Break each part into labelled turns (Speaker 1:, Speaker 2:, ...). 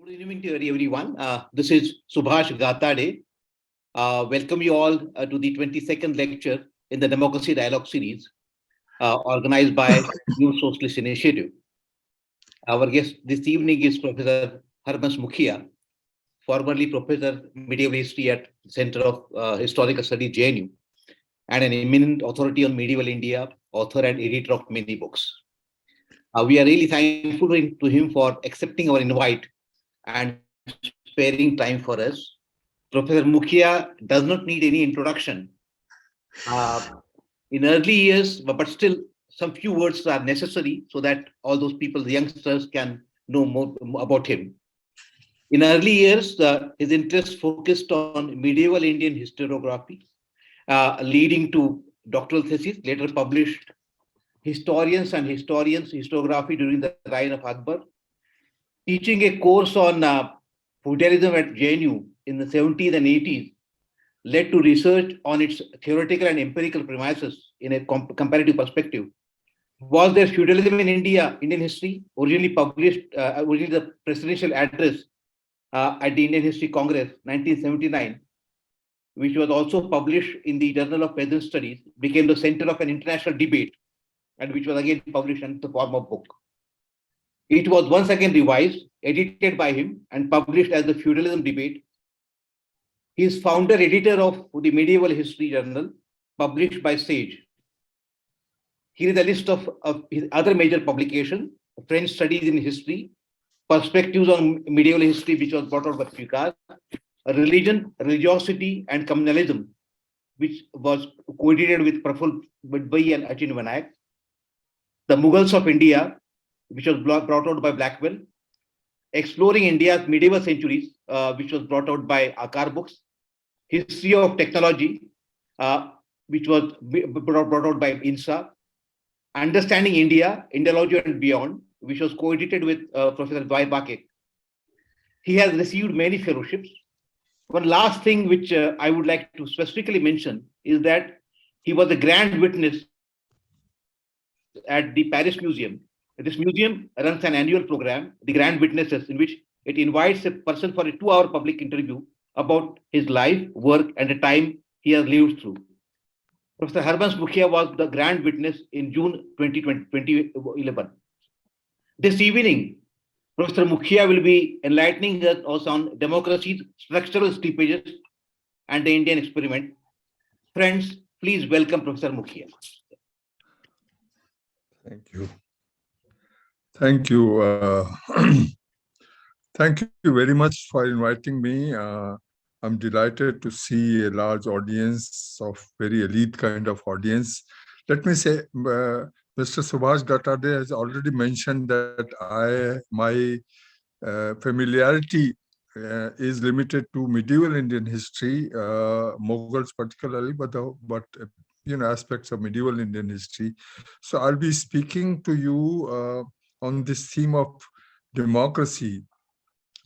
Speaker 1: Good evening to everyone. This is Subhash Gatade. Welcome you all to the 22nd lecture in the Democracy Dialogue series organized by New Socialist Initiative. Our guest this evening is Professor Harbans Mukhia, formerly Professor Medieval History at Center of Historical Studies, JNU, and an eminent authority on medieval India, author and editor of many books. We are really thankful to him for accepting our invite and sparing time for us. Professor Mukhia does not need any introduction. In early years, but still some few words are necessary so that all those people, the youngsters, can know more about him. In early years, his interest focused on medieval Indian historiography, leading to doctoral thesis, later published Historians and Historians Historiography during the reign of Akbar, teaching a course on feudalism at JNU in the 70s and 80s led to research on its theoretical and empirical premises in a comparative perspective. Was there feudalism in India, Indian history? Originally published, originally the presidential address at the Indian History Congress, 1979, which was also published in the Journal of Peasant Studies, became the center of an international debate, and which was again published in the form of book. It was once again revised, edited by him, and published as the Feudalism Debate. He is founder editor of the Medieval History Journal, published by Sage. Here is a list of his other major publications: French Studies in History, Perspectives on Medieval History, which was brought out by Picard, Religion, Religiosity, and Communalism, which was coordinated with Praful Bidbai and Achin Vinayak, The Mughals of India, which was brought out by Blackwell, Exploring India's Medieval Centuries, which was brought out by Akar Books, History of Technology, which was brought out by INSA, Understanding India, Indology and Beyond, which was co-edited with Professor Dwai Bakek. He has received many fellowships. One last thing which I would like to specifically mention is that he was a grand witness at the Paris Museum. This museum runs an annual program, the Grand Witnesses, in which it invites a person for a 2-hour public interview about his life, work, and the time he has lived through. Professor Harbans Mukhia was the Grand Witness in June 2011. This evening, Professor Mukhia will be enlightening us on democracy's structural slippages and the Indian experiment. Friends, please welcome Professor Mukhia.
Speaker 2: Thank you. Thank you. Thank you very much for inviting me. I'm delighted to see a large audience of very elite kind of audience. Let me say, Mr. Subhash Gatade has already mentioned that my familiarity is limited to medieval Indian history, Mughals particularly, but aspects of medieval Indian history. So I'll be speaking to you on this theme of democracy's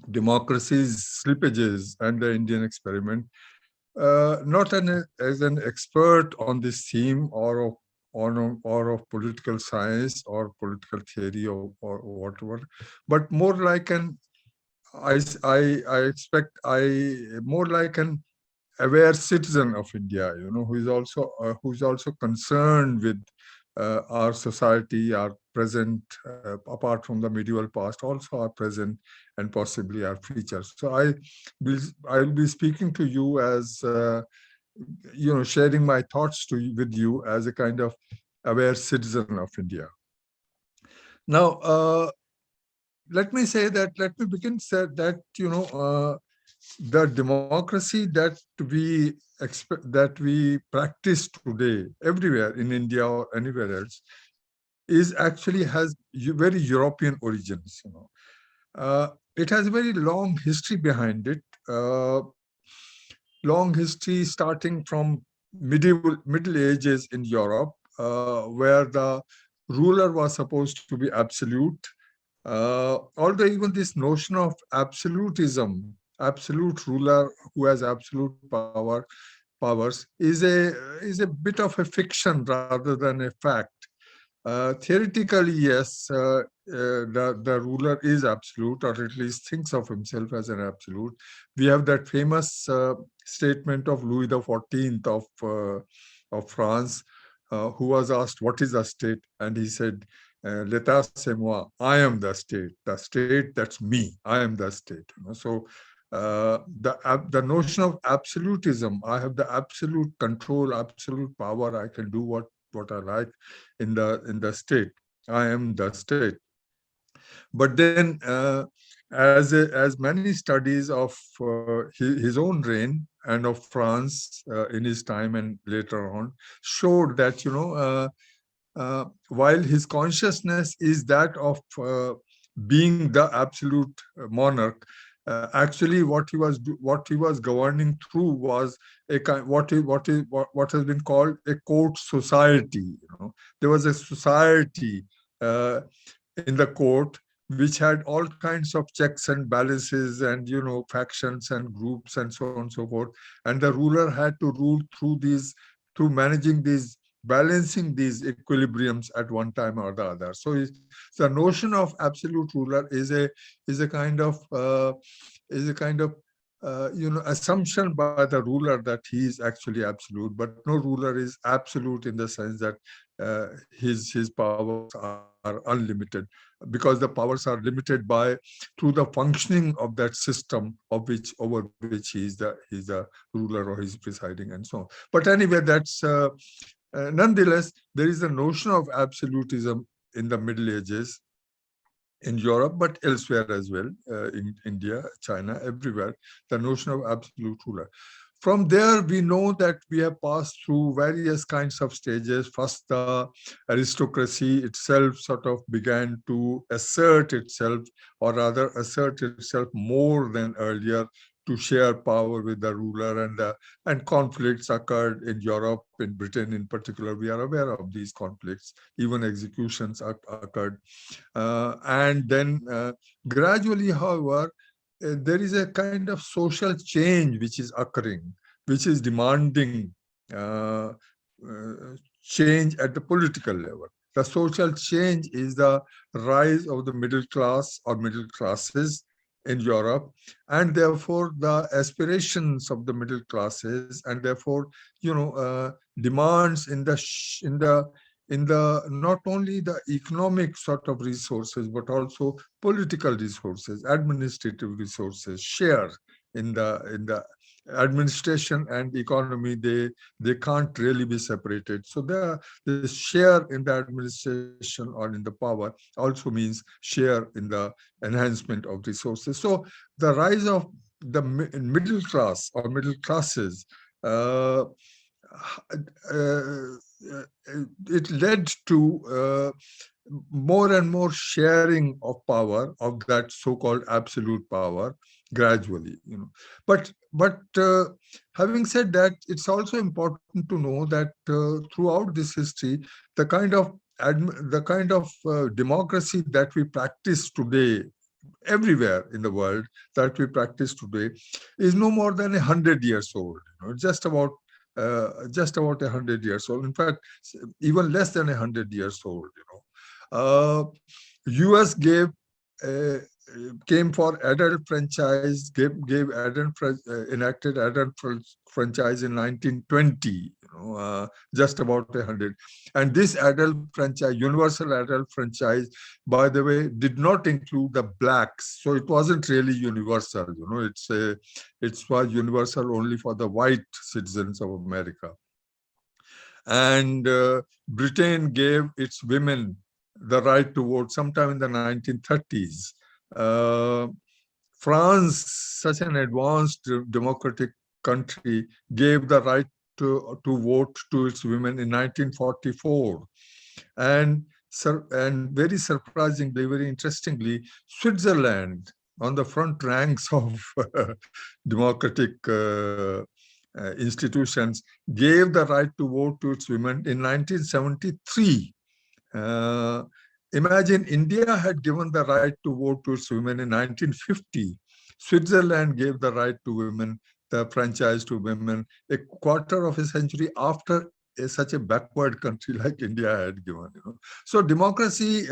Speaker 2: slippages and the Indian experiment, not as an expert on this theme or of political science or political theory or whatever, but more like more like an aware citizen of India, who's also concerned with our society, our present, apart from the medieval past, also our present and possibly our future. So I'll be speaking to you as sharing my thoughts with you as a kind of aware citizen of India. Now, let me begin that the democracy that we practice today everywhere in India or anywhere else has very European origins. It has a very long history behind it. Long history starting from Middle Ages in Europe, where the ruler was supposed to be absolute. Although even this notion of absolutism, absolute ruler who has absolute powers, is a bit of a fiction rather than a fact. Theoretically, yes, the ruler is absolute, or at least thinks of himself as an absolute. We have that famous statement of Louis XIV of France, who was asked, "What is a state?" And he said, "L'état c'est moi. I am the state. The state, that's me. I am the state." So the notion of absolutism, I have the absolute control, absolute power. I can do what I like in the state. I am the state. But then, as many studies of his own reign and of France in his time and later on showed that, while his consciousness is that of being the absolute monarch, actually what he was governing through was a kind what has been called a court society. There was a society uh, in the court which had all kinds of checks and balances and factions and groups and so on and so forth, and the ruler had to rule through managing these, balancing these equilibriums at one time or the other. So the notion of absolute ruler is a kind of assumption by the ruler that he is actually absolute, but no ruler is absolute in the sense that his powers are unlimited, because the powers are limited by through the functioning of that system over which he's the ruler or he's presiding and so on. But anyway, that's nonetheless, there is a notion of absolutism in the Middle Ages in Europe, but elsewhere as well, in India, China, everywhere, the notion of absolute ruler. From there, we know that we have passed through various kinds of stages. First, the aristocracy itself sort of began to assert itself, or rather assert itself more than earlier, to share power with the ruler, and conflicts occurred in Europe, in Britain in particular. We are aware of these conflicts. Even executions occurred. And then gradually, however, there is a kind of social change which is occurring, which is demanding change at the political level. The social change is the rise of the middle class or middle classes in Europe, and therefore the aspirations of the middle classes, and therefore demands in the not only the economic sort of resources, but also political resources, administrative resources, share in the administration and economy. They can't really be separated. So the share in the administration or in the power also means share in the enhancement of resources. So the rise of the middle class or middle classes, uh, it led to more and more sharing of power, of that so-called absolute power, gradually. But having said that, it's also important to know that throughout this history, the kind of democracy that we practice today everywhere in the world, that we practice today, is no more than 100 years old. Just about 100 years old. In fact, even less than 100 years old. US uh, came for adult franchise, enacted adult franchise in 1920. Just about 100. And this adult franchise, universal adult franchise, by the way, did not include the blacks. So it wasn't really universal. It was universal only for the white citizens of America. And Britain gave its women the right to vote sometime in the 1930s. France, such an advanced democratic country, gave the right to vote to its women in 1944. And very surprisingly, very interestingly, Switzerland, on the front ranks of democratic institutions, gave the right to vote to its women in 1973. Imagine India had given the right to vote to its women in 1950. Switzerland gave the right to women, the franchise to women, a quarter of a century after such a backward country like India had given. So democracy,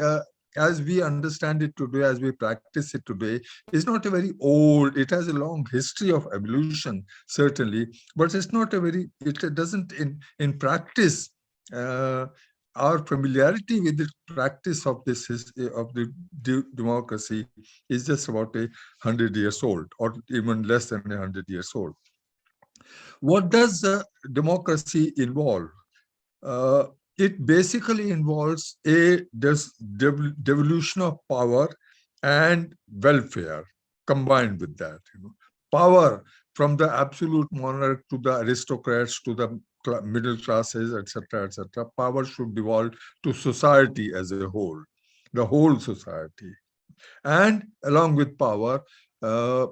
Speaker 2: as we understand it today, as we practice it today, is not a very old. It has a long history of evolution, certainly, but it's not a very. It doesn't in practice. Our familiarity with the practice of this of the democracy is just about 100 years old, or even less than 100 years old. What does democracy involve? Uh, it basically involves a devolution of power and welfare combined with that. Power from the absolute monarch to the aristocrats to the middle classes, etc., etc. Power should devolve to society as a whole, the whole society. And along with power, uh,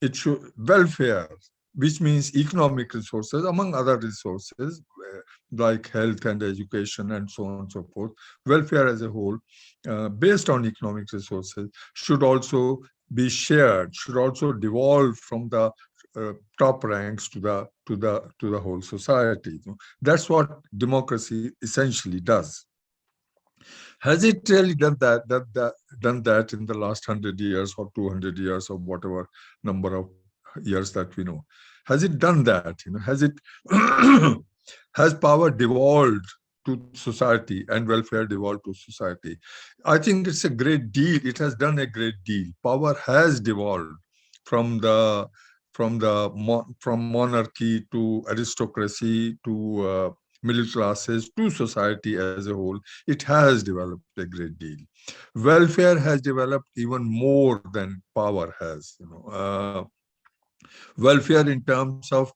Speaker 2: it should welfare, which means economic resources, among other resources, like health and education and so on and so forth. Welfare as a whole, based on economic resources, should also be shared, should also devolve from the top ranks to the whole society. That's what democracy essentially does. Has it really done that in the last 100 years or 200 years or whatever number of years that we know? Has it done that? Has it has power devolved to society and welfare devolved to society? I think it's a great deal. It has done a great deal. Power has devolved from from monarchy to aristocracy to middle classes to society as a whole. It has developed a great deal. Welfare has developed even more than power has. Welfare in terms of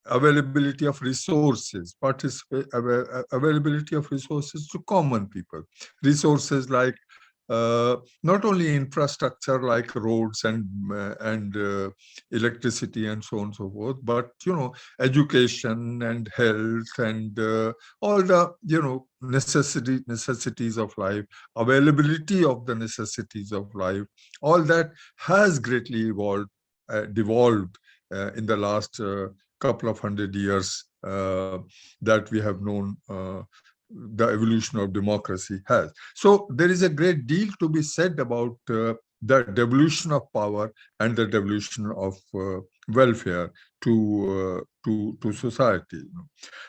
Speaker 2: availability of resources, availability of resources to common people, resources like not only infrastructure like roads and electricity and so on and so forth, but education and health and all the necessities of life, availability of the necessities of life. All that has greatly devolved in the last couple of 100 years that we have known the evolution of democracy has. So there is a great deal to be said about the devolution of power and the devolution of welfare to society.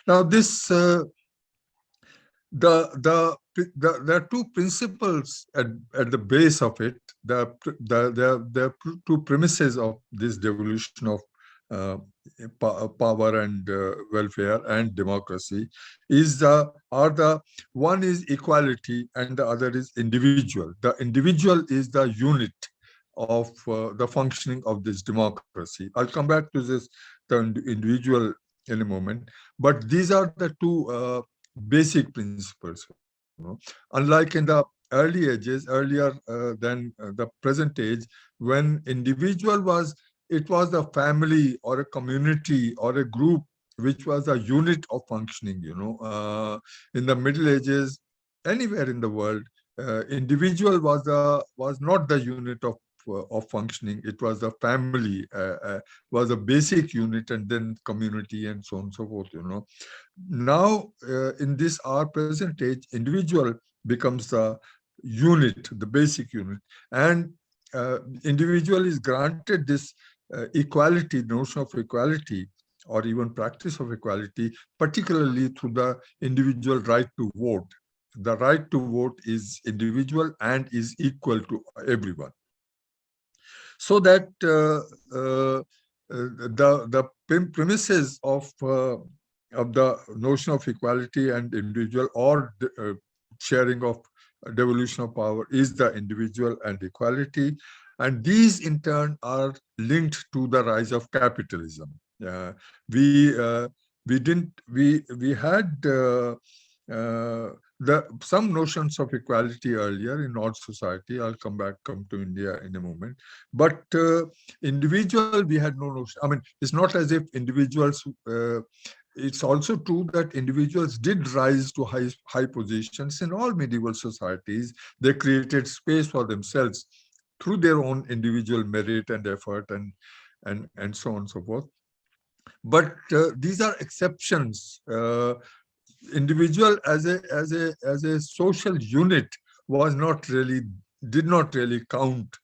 Speaker 2: Now, there are two principles at the base of it. The two premises of this devolution of power and welfare and democracy one is equality and the other is individual. The individual is the unit of the functioning of this democracy. I'll come back to the individual in a moment, but these are the two basic principles. Unlike in the early ages, earlier than the present age, when individual was the family or a community or a group which was a unit of functioning. In the Middle Ages, anywhere in the world, individual was not the unit of functioning. It was the family, was a basic unit, and then community and so on and so forth. Now, in this our present age, individual becomes the unit, the basic unit, and individual is granted this equality, notion of equality, or even practice of equality, particularly through the individual right to vote. The right to vote is individual and is equal to everyone. So that the premises of the notion of equality and individual or sharing of devolution of power is the individual and equality, and these in turn are linked to the rise of capitalism. We had some notions of equality earlier in old society. I'll come to India in a moment. But individual, we had no notion. I mean, it's not as if individuals. It's also true that individuals did rise to high positions in all medieval societies. They created space for themselves through their own individual merit and effort and so on and so forth. But these are exceptions. individual as a social unit was not really, did not really count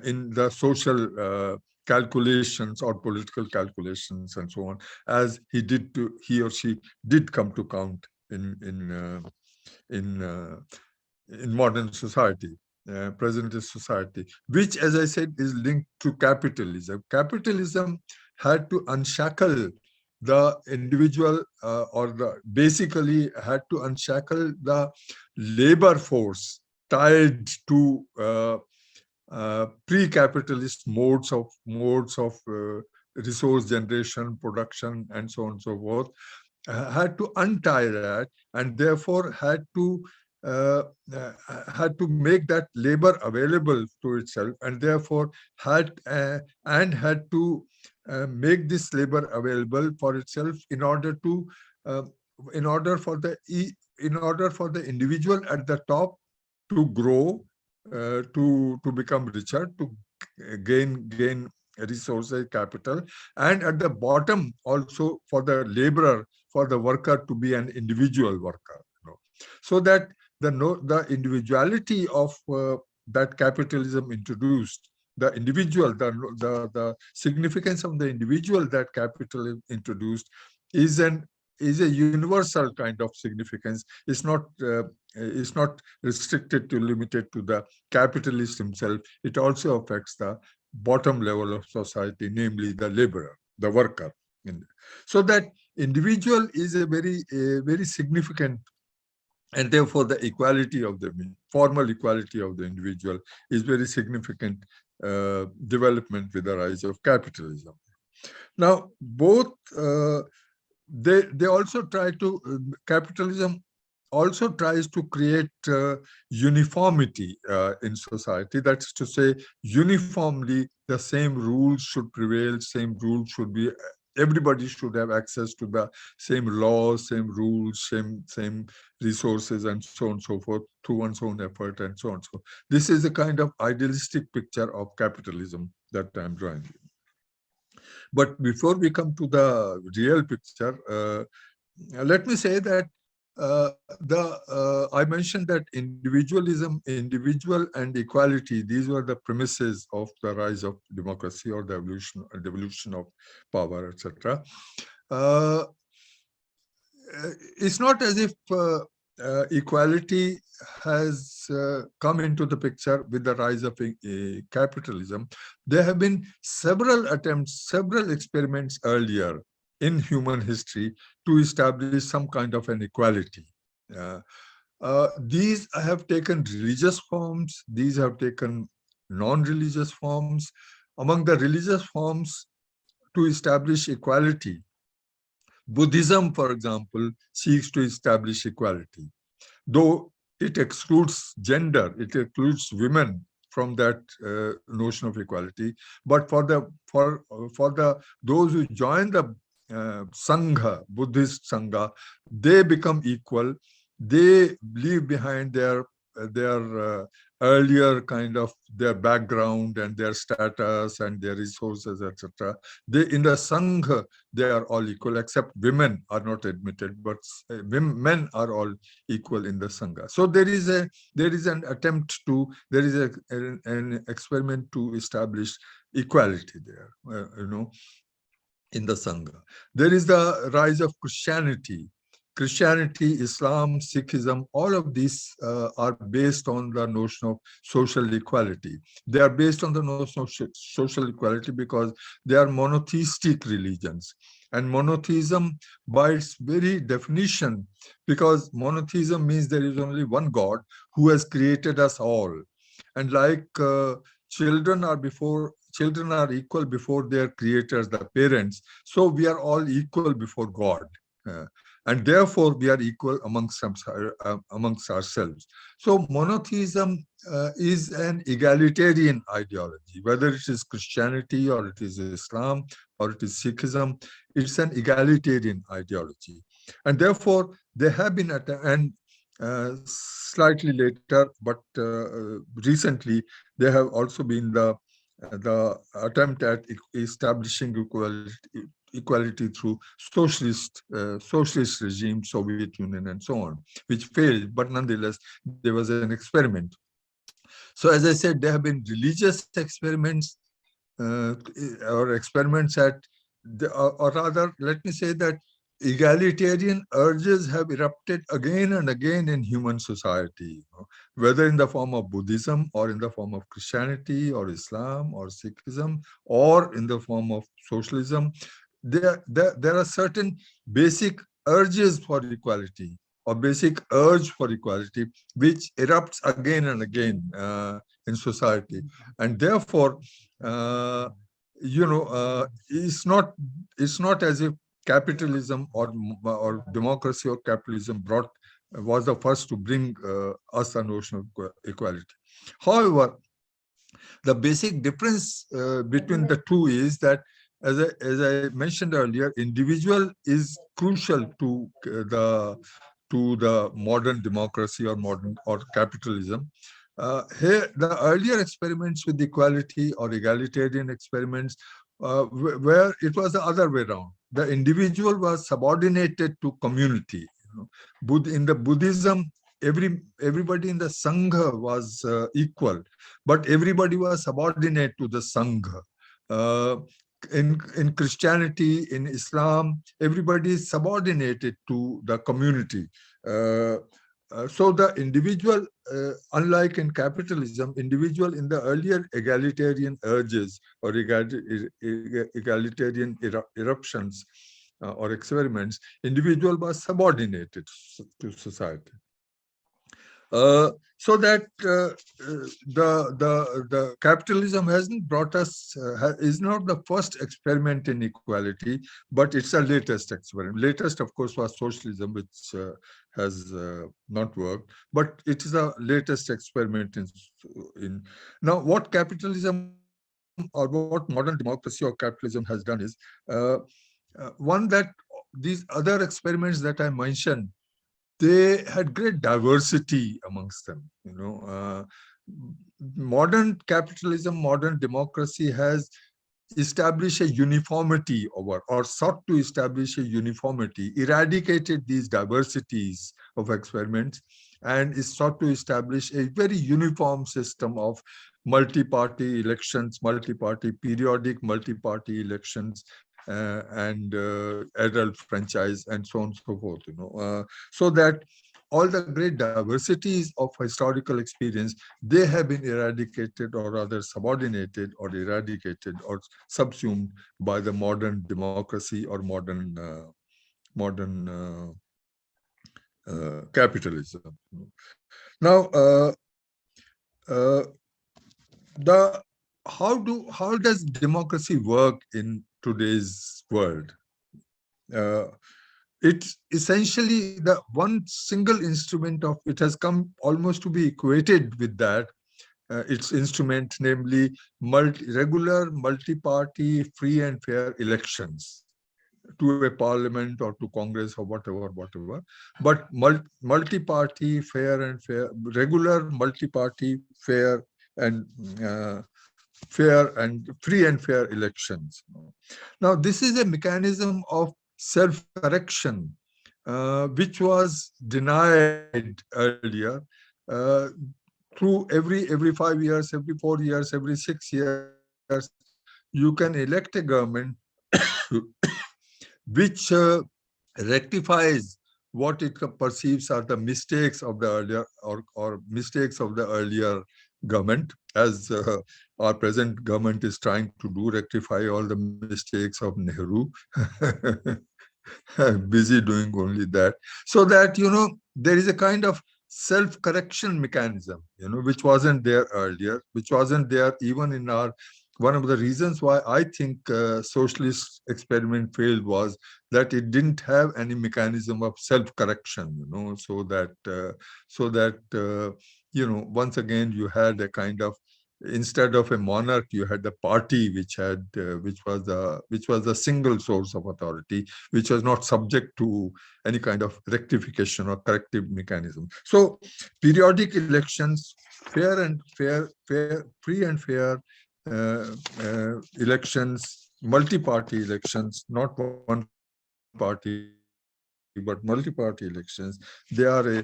Speaker 2: in the social calculations or political calculations and so on, as he or she did come to count in modern society, present day society, which, as I said, is linked to capitalism. Capitalism had to unshackle the individual, basically had to unshackle the labor force tied to pre-capitalist modes of resource generation, production, and so on and so forth, had to untie that, and therefore uh, had to make that labor available to itself, and therefore had to make this labor available for itself in order to uh, in order for the in order for the individual at the top to grow, to become richer, to gain resources, capital, and at the bottom also for the laborer, for the worker to be an individual worker, so that the individuality of that capitalism introduced, the individual, the significance of the individual that capitalism introduced is a universal kind of significance. It's not restricted to, limited to the capitalist himself. It also affects the bottom level of society, namely the laborer, the worker. So that individual is a very significant, and therefore the equality of the formal equality of the individual is very significant development with the rise of capitalism. Now, both they also try to capitalism also tries to create uniformity in society. That's to say, uniformly, the same rules should prevail, same rules should be, everybody should have access to the same laws, same rules, same resources, and so on and so forth, through one's own effort, and so on. So this is a kind of idealistic picture of capitalism that I'm drawing. But before we come to the real picture, let me say that I mentioned that individual and equality, these were the premises of the rise of democracy or the devolution of power, etc. It's not as if equality has come into the picture with the rise of capitalism. There have been several attempts, several experiments earlier in human history to establish some kind of an equality. These have taken religious forms, these have taken non-religious forms. Among the religious forms to establish equality, Buddhism, for example, seeks to establish equality, though it excludes gender, it excludes women from that notion of equality. But for those who join the Sangha, Buddhist Sangha, they become equal. They leave behind their earlier kind of their background and their status and their resources, etc. They, in the Sangha, they are all equal, except women are not admitted, but men are all equal in the Sangha. So there is an attempt to, there is an experiment to establish equality there, in the Sangha. There is the rise of Christianity. Christianity, Islam, Sikhism, all of these are based on the notion of social equality. They are based on the notion of social equality because they are monotheistic religions. And monotheism, by its very definition, because monotheism means there is only one God who has created us all. And like children are equal before their creators, the parents, so we are all equal before God. And therefore, we are equal amongst ourselves. So monotheism is an egalitarian ideology, whether it is Christianity or it is Islam or it is Sikhism, it's an egalitarian ideology. And therefore, there have been, slightly later, but recently, there have also been the attempt at establishing equality through socialist regime, Soviet Union, and so on, which failed, but nonetheless, there was an experiment. So as I said, there have been religious experiments or experiments at, or rather, let me say that egalitarian urges have erupted again and again in human society, whether in the form of Buddhism or in the form of Christianity or Islam or Sikhism or in the form of socialism. There are certain basic urges for equality or basic urge for equality which erupts again and again in society, and therefore it's not as if capitalism or democracy or capitalism was the first to bring us a notion of equality. However, the basic difference between the two is that, as I mentioned earlier, individual is crucial to the modern democracy or modern or capitalism. Here, the earlier experiments with equality or egalitarian experiments, where it was the other way around. The individual was subordinated to community. In the Buddhism, everybody in the Sangha was equal, but everybody was subordinate to the Sangha. In Christianity, in Islam, everybody is subordinated to the community. So the individual, unlike in capitalism, individual in the earlier egalitarian urges or egalitarian eruptions or experiments, individual was subordinated to society. So that the capitalism hasn't brought us, is not the first experiment in equality, but it's a latest experiment. Latest, of course, was socialism, which has not worked, but it is a latest experiment in. Now, what capitalism or what modern democracy or capitalism has done is one that these other experiments that I mentioned, they had great diversity amongst them. Modern capitalism, modern democracy has established a uniformity or sought to establish a uniformity, eradicated these diversities of experiments, and is sought to establish a very uniform system of multi-party elections, periodic multi-party elections, and adult franchise, and so on and so forth. So that all the great diversities of historical experience, they have been eradicated, or rather subordinated or eradicated or subsumed by the modern democracy or modern capitalism. Now, how does democracy work in today's world? It's essentially the one single instrument of it has come almost to be equated with that. Its instrument, namely regular multi-party, free and fair elections to a parliament or to Congress or whatever. But multi-party, regular multi-party, fair and free and fair elections. Now, this is a mechanism of self-correction, which was denied earlier. Through every 5 years, every 4 years, every 6 years, you can elect a government which rectifies what it perceives are the mistakes of the earlier or mistakes of the earlier government, as our present government is trying to do, rectify all the mistakes of Nehru. Busy doing only that, so that there is a kind of self-correction mechanism, which wasn't there earlier, which wasn't there even in our. One of the reasons why I think socialist experiment failed was that it didn't have any mechanism of self-correction, so that once again you had a kind of, instead of a monarch, you had the party which was the single source of authority, which was not subject to any kind of rectification or corrective mechanism. So periodic elections, free and fair elections multi-party elections, not one party, but multi-party elections, they are a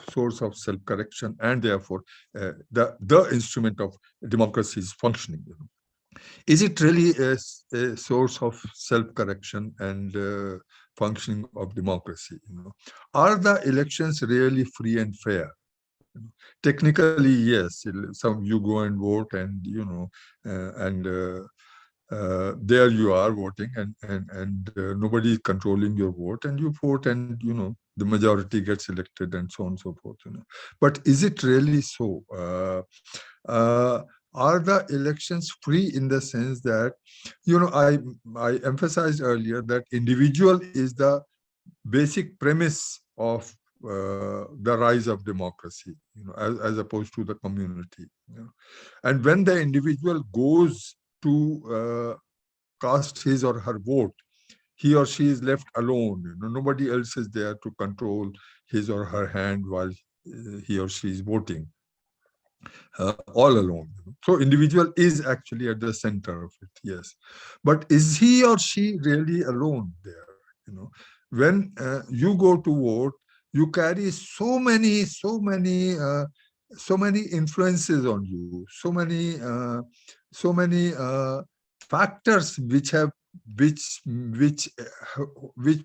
Speaker 2: source of self-correction and therefore the instrument of democracy's functioning. Is it really a source of self-correction and functioning of democracy? Are the elections really free and fair? Technically, yes. Some you go and vote, and and there you are voting, and nobody is controlling your vote, and you vote, and the majority gets elected, and so on and so forth. But is it really so? Uh, are the elections free in the sense that I emphasized earlier that individual is the basic premise of the rise of democracy, as opposed to the community. And when the individual goes to cast his or her vote, he or she is left alone. Nobody else is there to control his or her hand while he or she is voting, all alone. So individual is actually at the center of it, yes. But is he or she really alone there? When you go to vote, you carry so many influences on you, so many factors which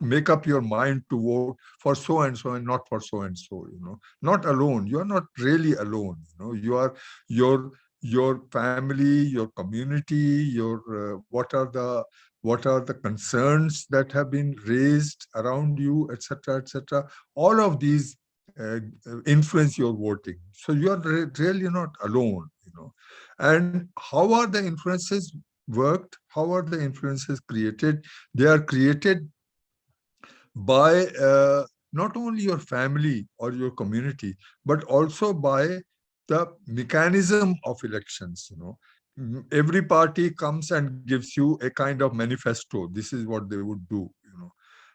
Speaker 2: make up your mind to vote for so and so and not for so and so. Not alone. You are not really alone. You are your family, your community, your what are the concerns that have been raised around you, etc., etc. All of these influence your voting. So you are really not alone. And how are the influences worked? How are the influences created? They are created by not only your family or your community, but also by the mechanism of elections. Every party comes and gives you a kind of manifesto. This is what they would do.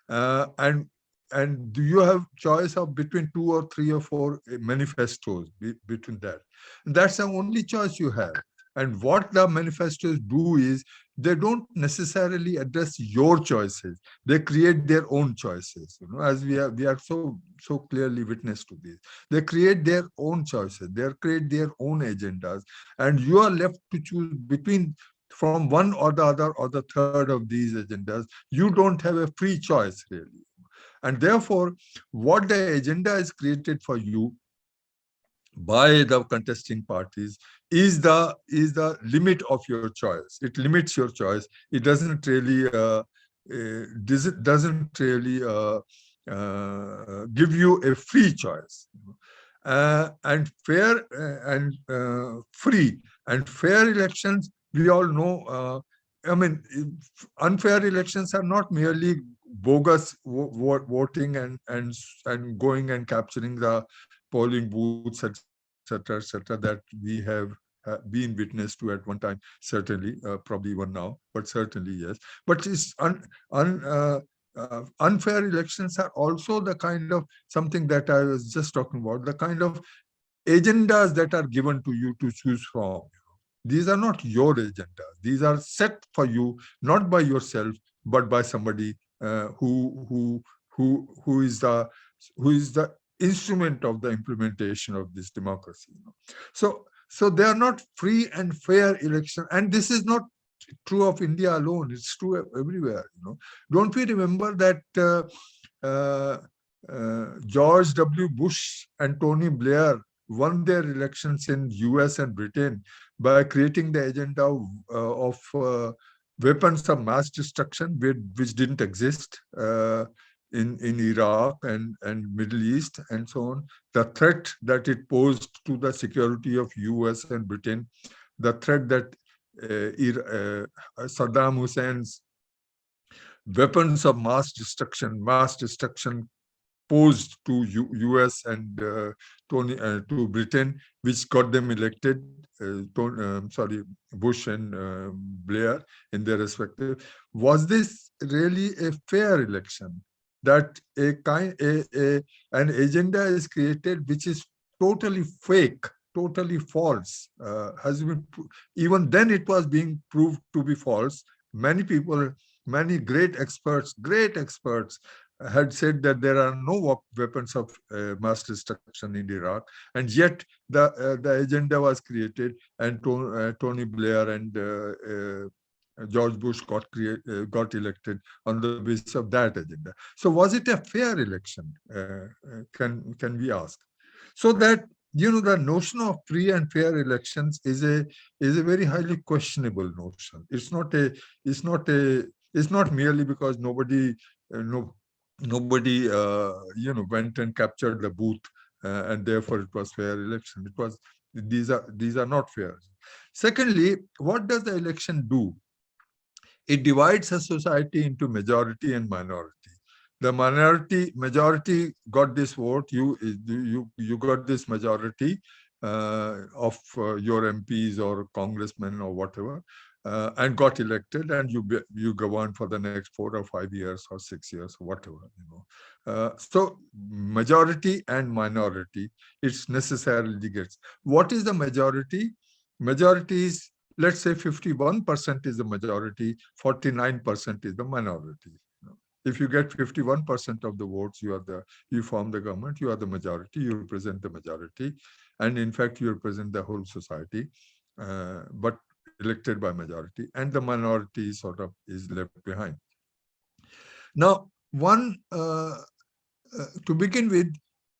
Speaker 2: And do you have choice of between 2 or 3 or 4 manifestos between that? And that's the only choice you have. And what the manifestos do is they don't necessarily address your choices. They create their own choices. As we are so clearly witness to this. They create their own choices. They create their own agendas, and you are left to choose between from one or the other or the third of these agendas. You don't have a free choice really, and therefore, what the agenda is created for you by the contesting parties is the limit of your choice. It limits your choice. It doesn't really give you a free choice. And fair and free and fair elections, we all know. I mean, unfair elections are not merely bogus voting and going and capturing the polling booths, etc., etc., that we have been witness to at one time. Certainly, probably even now, but certainly yes. But unfair elections are also the kind of something that I was just talking about, the kind of agendas that are given to you to choose from. These are not your agendas. These are set for you, not by yourself, but by somebody who is the instrument of the implementation of this democracy. So they are not free and fair election, and this is not true of India alone. It's true everywhere. Don't we remember that George W. Bush and Tony Blair won their elections in US and Britain by creating the agenda of weapons of mass destruction, which didn't exist in Iraq and Middle East and so on. The threat that it posed to the security of US and Britain, the threat that Saddam Hussein's weapons of mass destruction posed to US and to Britain, which got them elected. Bush and Blair in their respective. Was this really a fair election? That an agenda is created which is totally fake, totally false. Has been even then it was being proved to be false Many people, many great experts had said that there are no weapons of mass destruction in Iraq, and yet the agenda was created, and Tony Blair and George Bush got elected on the basis of that agenda. So was it a fair election? Can we ask? So that, the notion of free and fair elections is a very highly questionable notion. It's not merely because nobody no nobody went and captured the booth, and therefore it was fair election. It was these are not fair. Secondly, what does the election do? It divides a society into majority and minority. The majority got this vote. You got this majority of your MPs or congressmen or whatever, and got elected, and you govern for the next 4 or 5 years or 6 years or whatever. So majority and minority, it's necessarily gets. What is the majority? Majority is, let's say 51% is the majority, 49% is the minority. If you get 51% of the votes, you form the government, you are the majority, you represent the majority, and in fact, you represent the whole society, but elected by majority, and the minority sort of is left behind. Now, to begin with,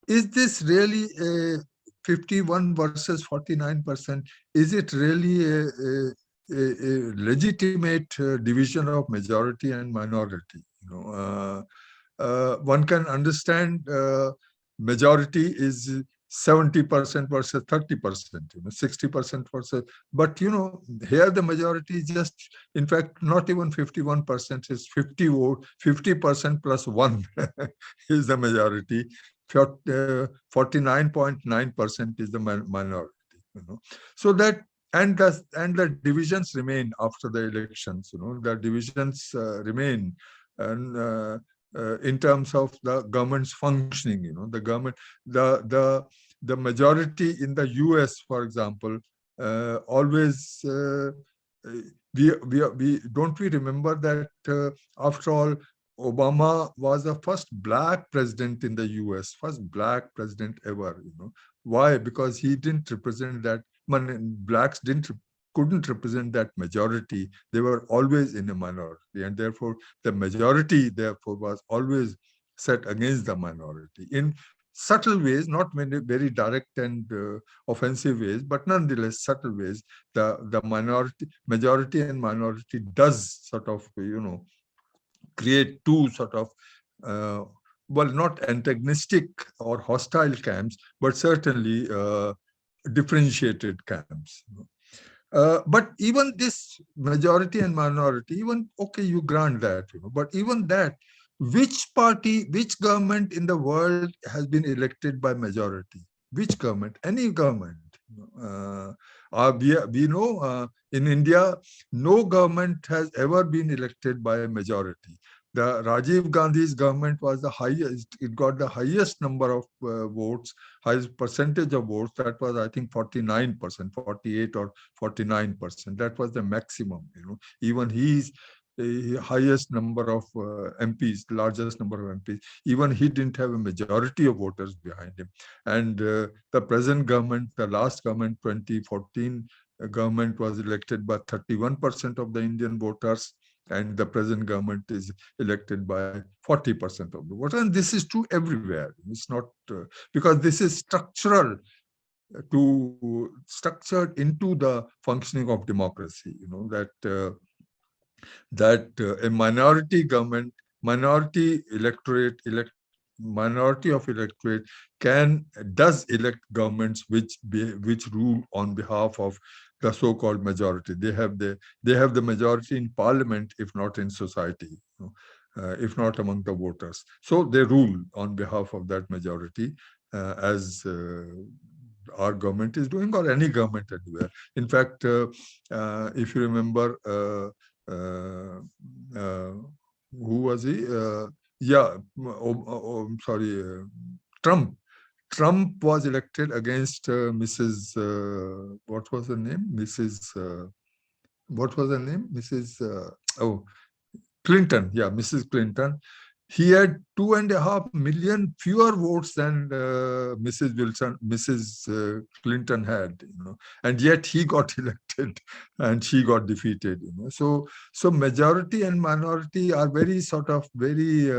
Speaker 2: is this really a 51 versus 49%? Is it really a legitimate division of majority and minority? One can understand majority is 70% versus 30%, 60% versus, but here the majority is just, in fact, not even 51%, is 50% plus one is the majority. 49.9% is the minority. So that, and the divisions remain after the elections. The divisions remain, and in terms of the government's functioning. The government, the majority in the US, for example, always we don't we remember that after all, Obama was the first black president in the US, first black president ever. Why? Because he didn't represent that. Blacks couldn't represent that majority. They were always in a minority, and therefore the majority therefore was always set against the minority in subtle ways, not many very direct and offensive ways, but nonetheless subtle ways. The majority and minority does sort of create two sort of well, not antagonistic or hostile camps, but certainly differentiated camps. But even this majority and minority, even, okay, you grant that, but even that, which party, which government in the world has been elected by majority? Which government? Any government. We know in India, no government has ever been elected by a majority. The Rajiv Gandhi's government was the highest, it got the highest number of votes, highest percentage of votes. That was, I think, 49%, 48 or 49%. That was the maximum. Even he's the highest number of MPs, largest number of MPs, even he didn't have a majority of voters behind him. And the present government, the last government, 2014 government, was elected by 31% of the Indian voters, and the present government is elected by 40% of the voters. And this is true everywhere. It's not because this is structural, structured into the functioning of democracy. That a minority government, minority electorate, minority of electorate does elect governments which rule on behalf of the so-called majority. They have the majority in parliament, if not in society, if not among the voters. So they rule on behalf of that majority, as our government is doing, or any government anywhere. In fact, if you remember, who was he? Sorry, Trump. Trump was elected against Mrs. What was her name? Mrs. what was her name? Mrs. Oh, Clinton, yeah, Mrs. Clinton. He had 2.5 million fewer votes than Mrs. Clinton had, and yet he got elected and she got defeated, So majority and minority are very sort of very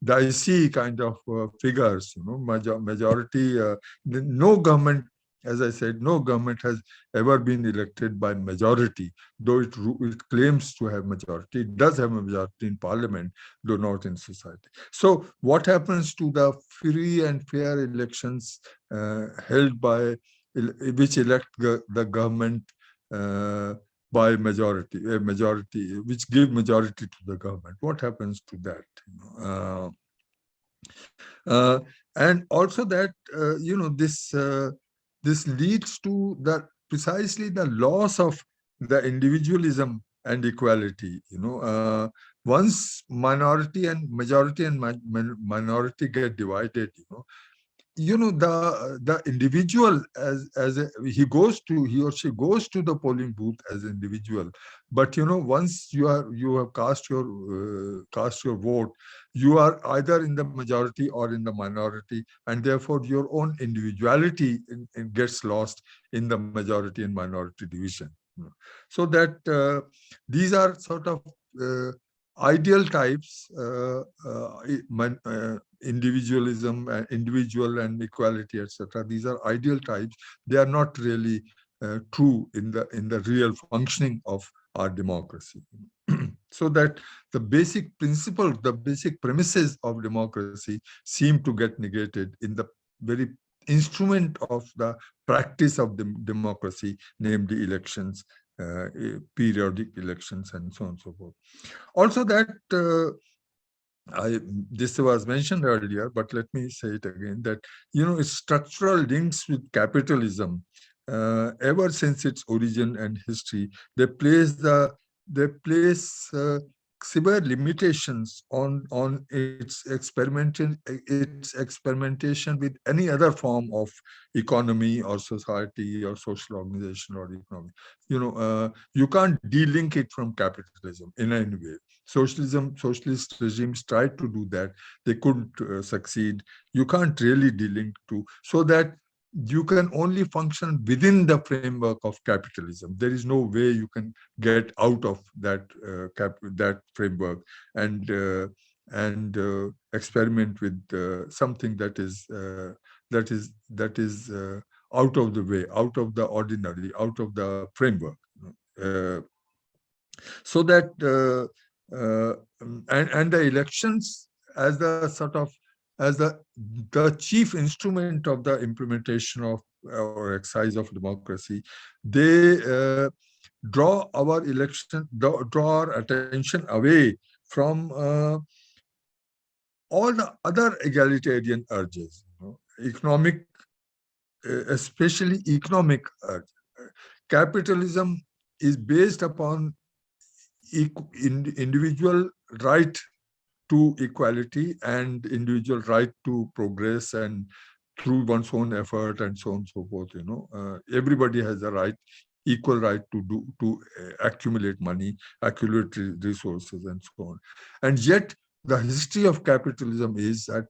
Speaker 2: dicey kind of figures, Majority, no government, as I said, no government has ever been elected by majority, though it claims to have majority. It does have a majority in parliament, though not in society. So what happens to the free and fair elections held by, which elect the government uh, by majority, which give majority to the government? What happens to that? Uh, and also that, this leads to precisely the loss of the individualism and equality. Once majority and minority get divided, the individual, he or she goes to the polling booth as an individual, but once you have cast your vote, you are either in the majority or in the minority, and therefore your own individuality gets lost in the majority and minority division. So that these are sort of ideal types, individualism, individual and equality, etc. These are ideal types. They are not really true in the real functioning of our democracy. So that the basic principles, the basic premises of democracy seem to get negated in the very instrument of the practice of the democracy, namely elections, periodic elections, and so on and so forth. Also that this was mentioned earlier, but let me say it again, that structural links with capitalism, ever since its origin and history, they place severe limitations on its experimentation with any other form of economy or society or social organization or economy. You can't de-link it from capitalism in any way. Socialist regimes tried to do that. They couldn't succeed. You can't really de-link to, so that you can only function within the framework of capitalism. There is no way you can get out of that framework and experiment with something that is out of the way, out of the ordinary, out of the framework. So that and the elections as the sort of as the chief instrument of the implementation of or exercise of democracy, they draw our attention away from all the other egalitarian urges, economic, especially economic urge. Capitalism is based upon individual right to equality and individual right to progress and through one's own effort and so on and so forth. Everybody has a right, equal right to accumulate money, accumulate resources, and so on. And yet, the history of capitalism is that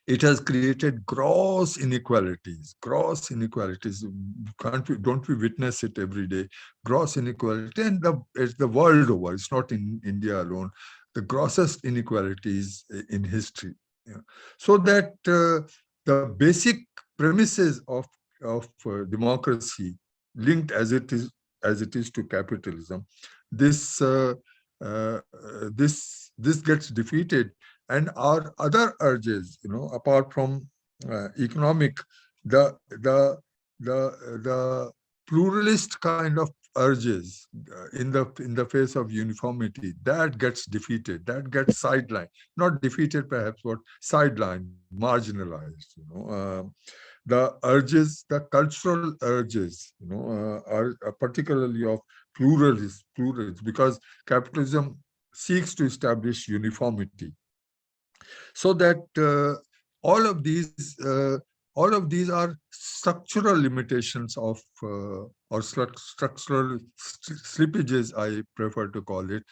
Speaker 2: it has created gross inequalities. Don't we witness it every day? Gross inequality, and it's the world over. It's not in India alone. The grossest inequalities in history. So that the basic premises of democracy, linked as it is to capitalism, this uh, this gets defeated. And our other urges, apart from economic, the pluralist kind of urges in the face of uniformity, that gets defeated, that gets sidelined, not defeated perhaps, but sidelined, marginalized. The urges, the cultural urges, are particularly of pluralists, because capitalism seeks to establish uniformity. So that all of these are structural limitations of or structural slippages, I prefer to call it.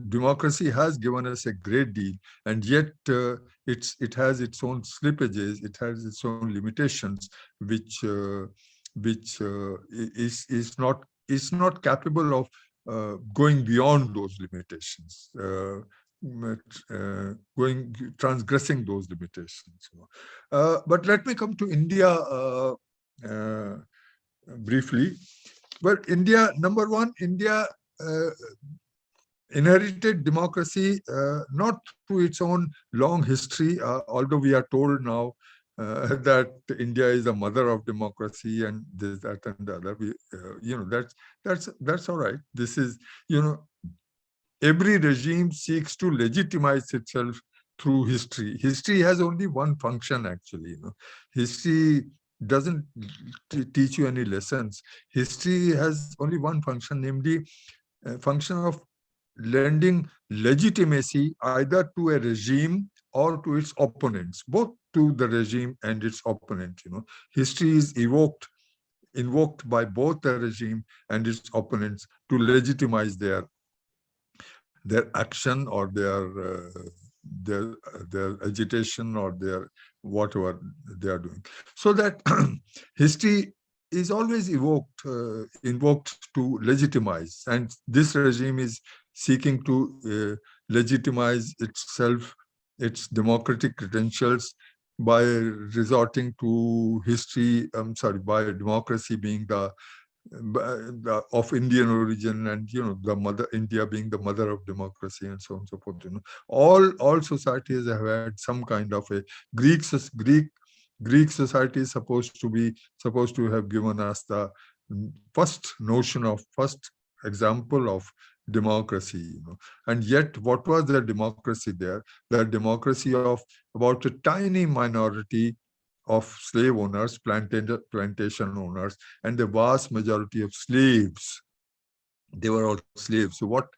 Speaker 2: Democracy has given us a great deal, and yet it has its own slippages, it has its own limitations, which is not capable of going beyond those limitations, transgressing those limitations. But let me come to India uh, briefly. Well, India, number one, India uh, inherited democracy not through its own long history, although we are told now that India is a mother of democracy and this, that, and the other. That's all right. This is, every regime seeks to legitimize itself through history. History has only one function, actually. History doesn't teach you any lessons. History has only one function, namely a function of lending legitimacy either to a regime or to its opponents, both to the regime and its opponent. History is invoked by both the regime and its opponents to legitimize their action or their agitation or their whatever they are doing. So that history is always invoked to legitimize, and this regime is seeking to legitimize itself, its democratic credentials, by resorting to history. By democracy being of Indian origin, and the mother India being the mother of democracy, and so on and so forth. All societies have had some kind of a Greek society is supposed to have given us the first example of democracy. And yet, what was the democracy there? The democracy of about a tiny minority of slave owners, plantation owners, and the vast majority of slaves. They were all slaves. So what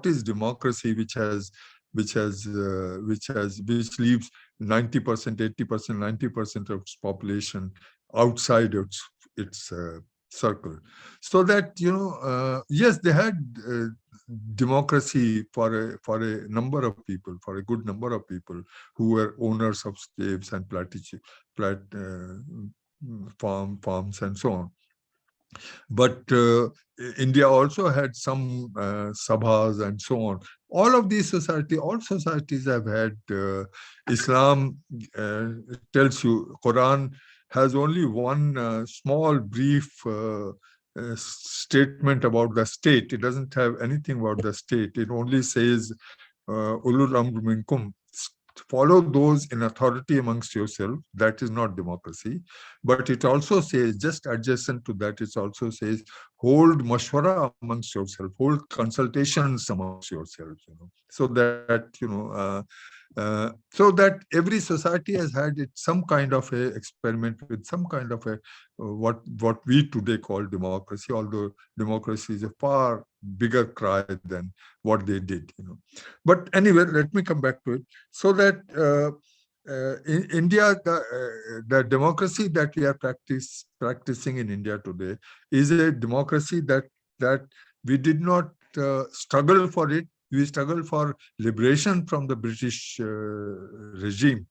Speaker 2: is democracy, which leaves 90%, 80%, 90% of its population outside its circle? So that yes, they had democracy for a number of people, for a good number of people who were owners of slaves and farms and so on. But India also had some sabhas and so on. All societies have had Islam. Tells you, Quran has only one small brief statement about the state. It doesn't have anything about the state. It only says ulul amr minkum, follow those in authority amongst yourself. That is not democracy. But it also says, just adjacent to that, it also says, hold mashwara amongst yourself, hold consultations amongst yourselves, so that every society has had some kind of a experiment with some kind of a what we today call democracy, although democracy is a far bigger cry than what they did. But anyway, let me come back to it. So that in India, the democracy that we are practicing in India today is a democracy that we did not struggle for it. We struggled for liberation from the British regime,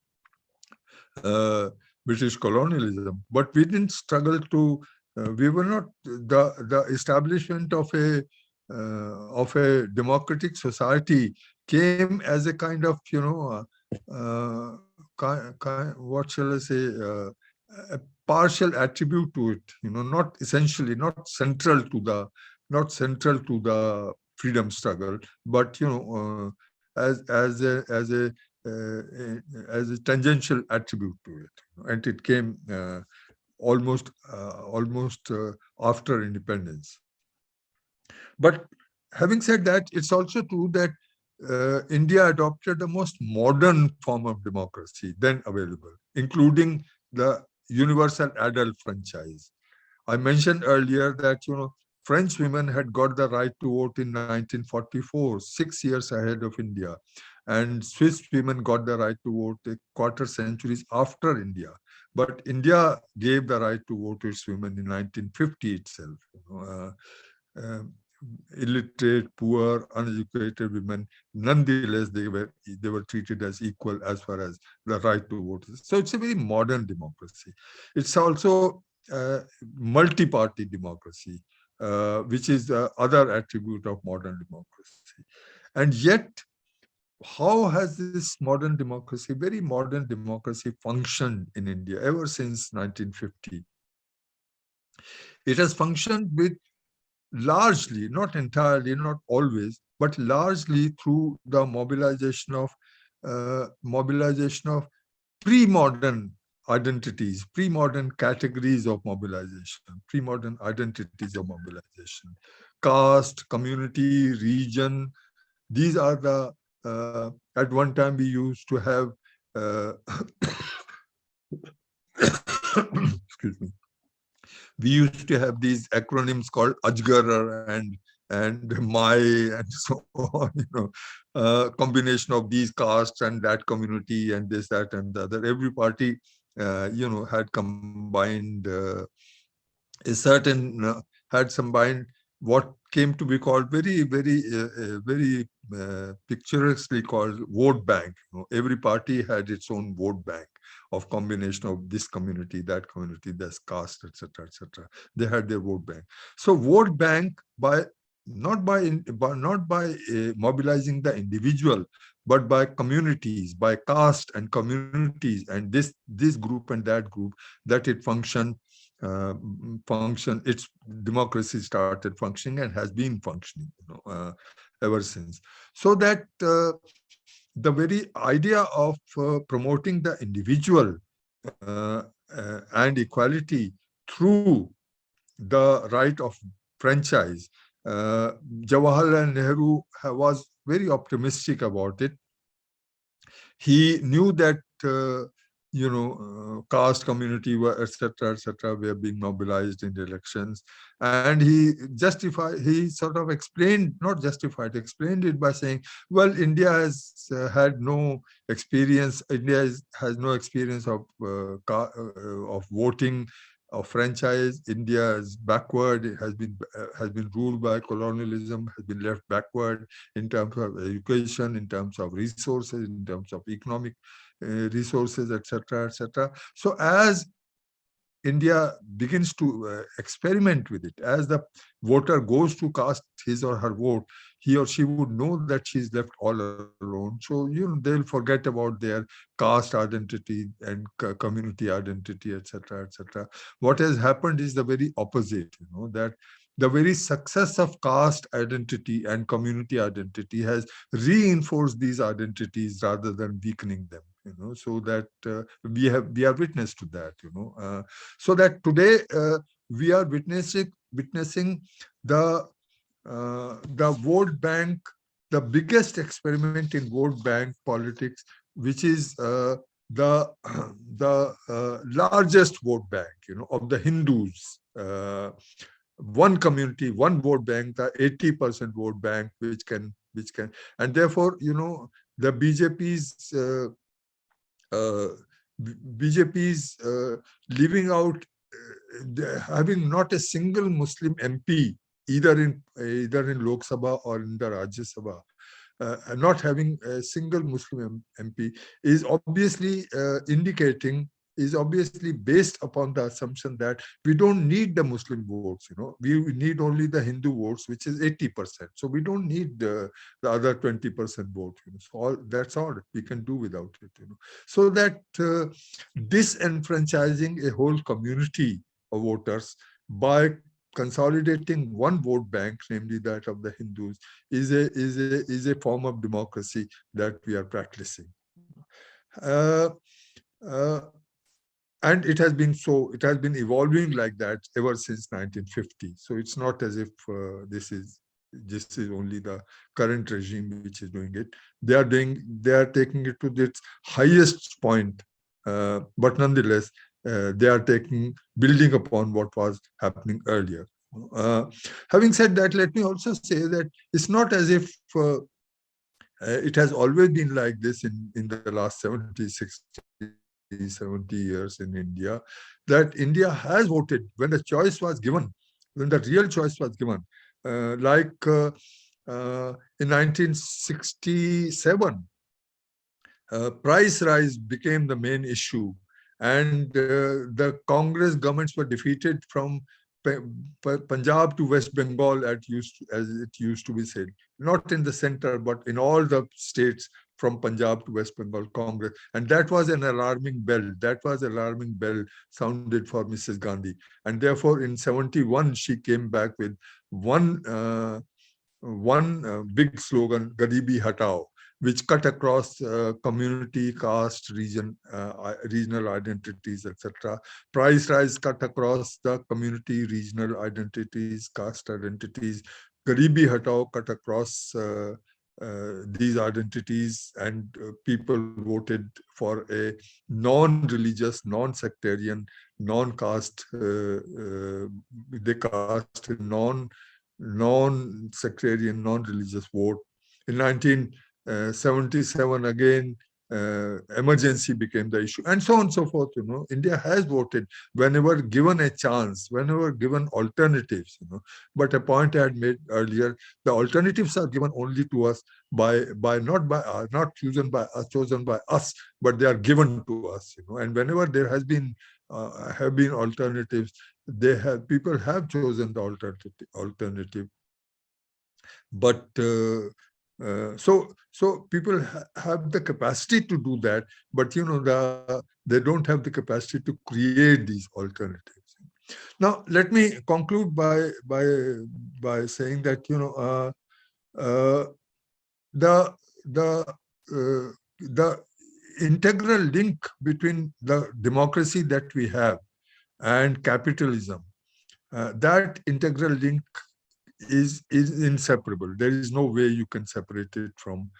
Speaker 2: British colonialism, but we didn't struggle to. We were not the establishment of a democratic society came as a kind of what shall I say, a partial attribute to it. Not essentially, not central to the freedom struggle, but as a tangential attribute to it, and it came almost after independence. But having said that, it's also true that India adopted the most modern form of democracy then available, including the universal adult franchise. I mentioned earlier that French women had got the right to vote in 1944, 6 years ahead of India, and Swiss women got the right to vote a quarter centuries after India. but India gave the right to vote to its women in 1950 itself. Um, illiterate, poor, uneducated women, nonetheless they were treated as equal as far as the right to vote. So it's a very modern democracy. It's also multi-party democracy, which is the other attribute of modern democracy. And yet, how has this modern democracy, very modern democracy, functioned in India ever since 1950? It has functioned with largely, not entirely, not always, but largely through the mobilization of pre-modern identities, pre-modern categories of mobilization, pre-modern identities of mobilization, caste, community, region. These are the, at one time we used to have, excuse me, we used to have these acronyms called Ajgar and Mai and so on, combination of these castes and that community and this, that, and the other. Every party, had combined a certain, had combined what came to be called very picturesquely called vote bank. Every party had its own vote bank of combination of this community, this caste, etc., etc. They had their vote bank. So vote bank not by mobilizing the individual, but by communities, by caste and communities, and this group and that group, that it its democracy started functioning and has been functioning, ever since. So that the very idea of promoting the individual and equality through the right of franchise, Jawaharlal Nehru was very optimistic about it. He knew that caste community were etc were being mobilized in the elections, and he sort of explained, not justified, explained it by saying, well, India has had no experience, has no experience of voting, of franchise. India is backward. It has been ruled by colonialism, has been left backward in terms of education, in terms of resources, in terms of economic resources, etc., etc. So as India begins to experiment with it, as the voter goes to cast his or her vote, he or she would know that she's left all alone. So, they'll forget about their caste identity and community identity, etc., etc. What has happened is the very opposite, that the very success of caste identity and community identity has reinforced these identities rather than weakening them, so that we are witness to that, so that today we are witnessing the vote bank, the biggest experiment in vote bank politics, which is the largest vote bank, of the Hindus. One community, one vote bank, the 80% vote bank, which can, and therefore, the BJP's leaving out, having not a single Muslim MP, either in Lok Sabha or in the Rajya Sabha, not having a single Muslim MP is obviously is obviously based upon the assumption that we don't need the Muslim votes, we need only the Hindu votes, which is 80%. So we don't need the other 20% vote. So that's all we can do without it. So that disenfranchising a whole community of voters by consolidating one vote bank, namely that of the Hindus, is a form of democracy that we are practicing. Uh, uh, and it has been evolving like that ever since 1950. So it's not as if this is only the current regime which is doing it. They are taking it to its highest point, but nonetheless, they are building upon what was happening earlier. Having said that, let me also say that it's not as if it has always been like this in the last 70, 60 70 years in India, that India has voted when the choice was given, when the real choice was given. In 1967, price rise became the main issue, and the Congress governments were defeated from Punjab to West Bengal as it used to be said, not in the center, but in all the states from Punjab to West Bengal Congress. And that was an alarming bell. That was an alarming bell sounded for Mrs. Gandhi. And therefore, in 71, she came back with one big slogan, Garibi Hatao, which cut across community, caste, regional identities, etc. Price rise cut across the community, regional identities, caste identities. Garibi Hatao cut across these identities, and people voted for a non-religious, non-sectarian, non-caste, they cast a non-sectarian, non-religious vote. In 1977, again, emergency became the issue, and so on and so forth. India has voted whenever given a chance, whenever given alternatives. But a point I had made earlier: the alternatives are given only to us not chosen by us, but they are given to us. And whenever there have been alternatives, people have chosen the alternative. But so people have the capacity to do that, but they don't have the capacity to create these alternatives. Now, let me conclude by saying that the integral link between the democracy that we have and capitalism, that integral link is inseparable. There is no way you can separate it from.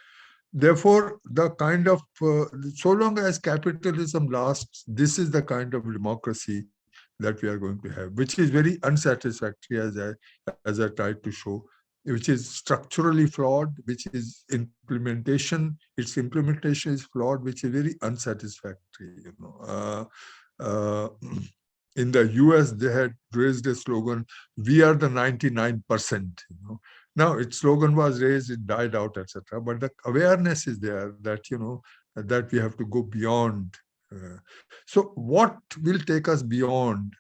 Speaker 2: Therefore, the kind of so long as capitalism lasts, this is the kind of democracy that we are going to have, which is very unsatisfactory, as I tried to show, which is structurally flawed, which is its implementation is flawed, which is very unsatisfactory. In the US, they had raised a slogan, "We are the 99%." Now, its slogan was raised, it died out, etc. But the awareness is there that that we have to go beyond. So, what will take us beyond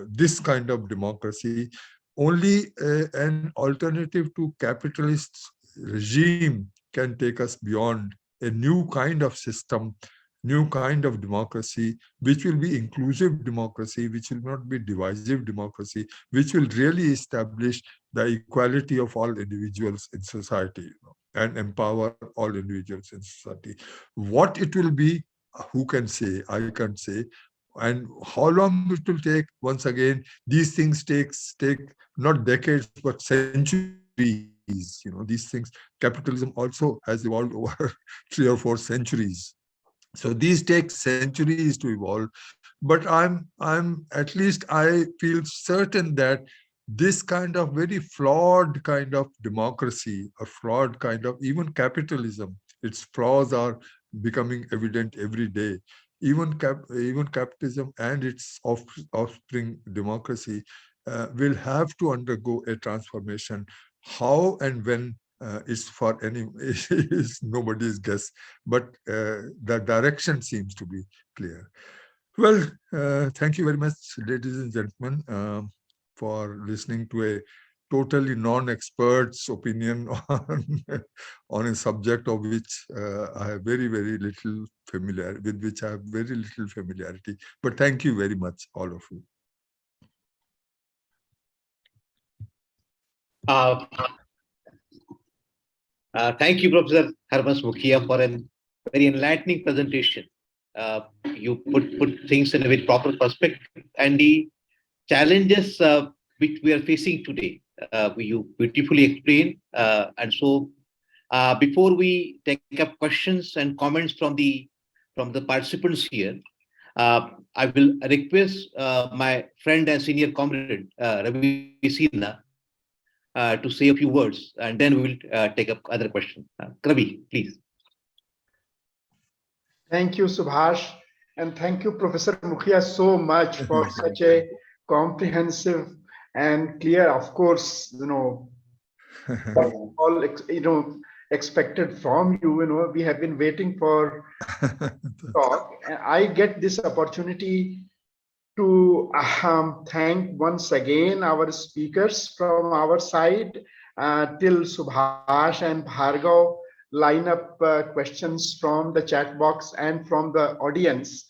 Speaker 2: this kind of democracy? Only an alternative to capitalist regime can take us beyond a new kind of system, new kind of democracy, which will be inclusive democracy, which will not be divisive democracy, which will really establish the equality of all individuals in society, and empower all individuals in society. What it will be, who can say? I can't say. And how long it will take, once again, these things take not decades, but centuries. These things, capitalism also has evolved over 3 or 4 centuries. So these take centuries to evolve, but at least I feel certain that this kind of very flawed kind of democracy, a flawed kind of even capitalism, its flaws are becoming evident every day. Even capitalism and its offspring democracy will have to undergo a transformation. How and when is for any is nobody's guess, but the direction seems to be clear. Well, thank you very much, ladies and gentlemen, for listening to a totally non-expert's opinion on a subject of which I have very little familiarity. But thank you very much, all of you.
Speaker 1: Thank you, Professor Harbans Mukhia, for a very enlightening presentation. You put things in a very proper perspective, and the challenges which we are facing today, you beautifully explained. And so, before we take up questions and comments from the participants here, I will request my friend and senior comrade Ravi Sinha to say a few words, and then we will take up other questions. Ravi, please.
Speaker 3: Thank you, Subhash. And thank you, Professor Mukhia, so much for such a comprehensive and clear, of course, all expected from you. We have been waiting for talk, and I get this opportunity to thank once again our speakers from our side, till Subhash and Bhargav line up questions from the chat box and from the audience.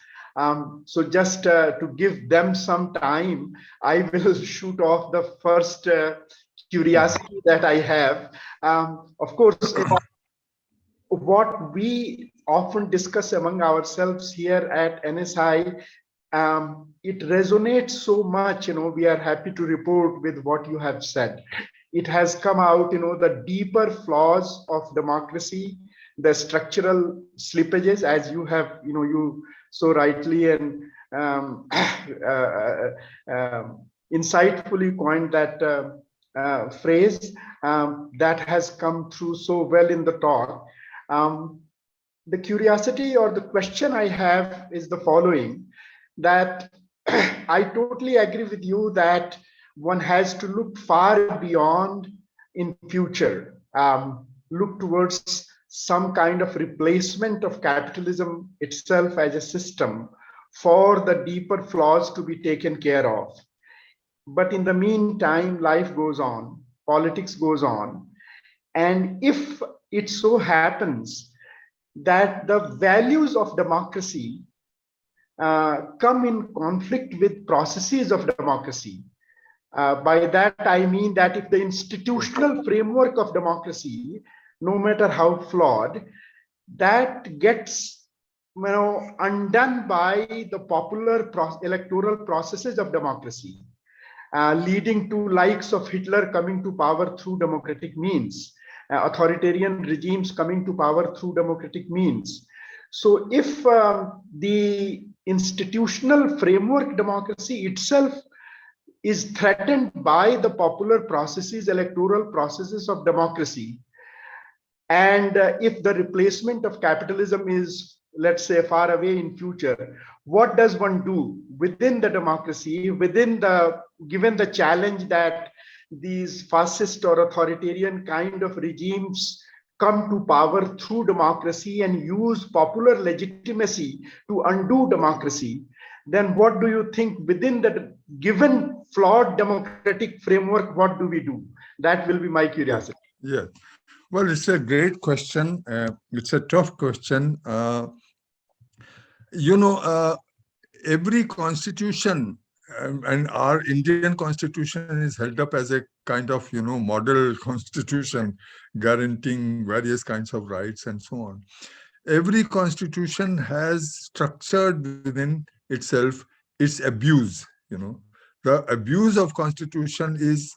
Speaker 3: So just to give them some time, I will shoot off the first curiosity that I have. Of course, what we often discuss among ourselves here at NSI, it resonates so much. We are happy to report with what you have said. It has come out, the deeper flaws of democracy, the structural slippages, as you have, you so rightly and insightfully coined that phrase, that has come through so well in the talk. The curiosity or the question I have is the following, that I totally agree with you that one has to look far beyond in future, look towards some kind of replacement of capitalism itself as a system for the deeper flaws to be taken care of. But in the meantime, life goes on, politics goes on. And if it so happens that the values of democracy come in conflict with processes of democracy. By that, I mean that if the institutional framework of democracy, no matter how flawed, that gets undone by the popular electoral processes of democracy, leading to likes of Hitler coming to power through democratic means, authoritarian regimes coming to power through democratic means. So if the institutional framework democracy itself is threatened by the popular processes, electoral processes of democracy, and if the replacement of capitalism is, let's say, far away in future, what does one do within the democracy, given the challenge that these fascist or authoritarian kind of regimes come to power through democracy and use popular legitimacy to undo democracy? Then what do you think within the given flawed democratic framework, what do we do? That will be my curiosity.
Speaker 2: Yeah. Well, it's a great question. It's a tough question. Every constitution, and our Indian constitution is held up as a kind of, model constitution guaranteeing various kinds of rights and so on. Every constitution has structured within itself its abuse. The abuse of constitution is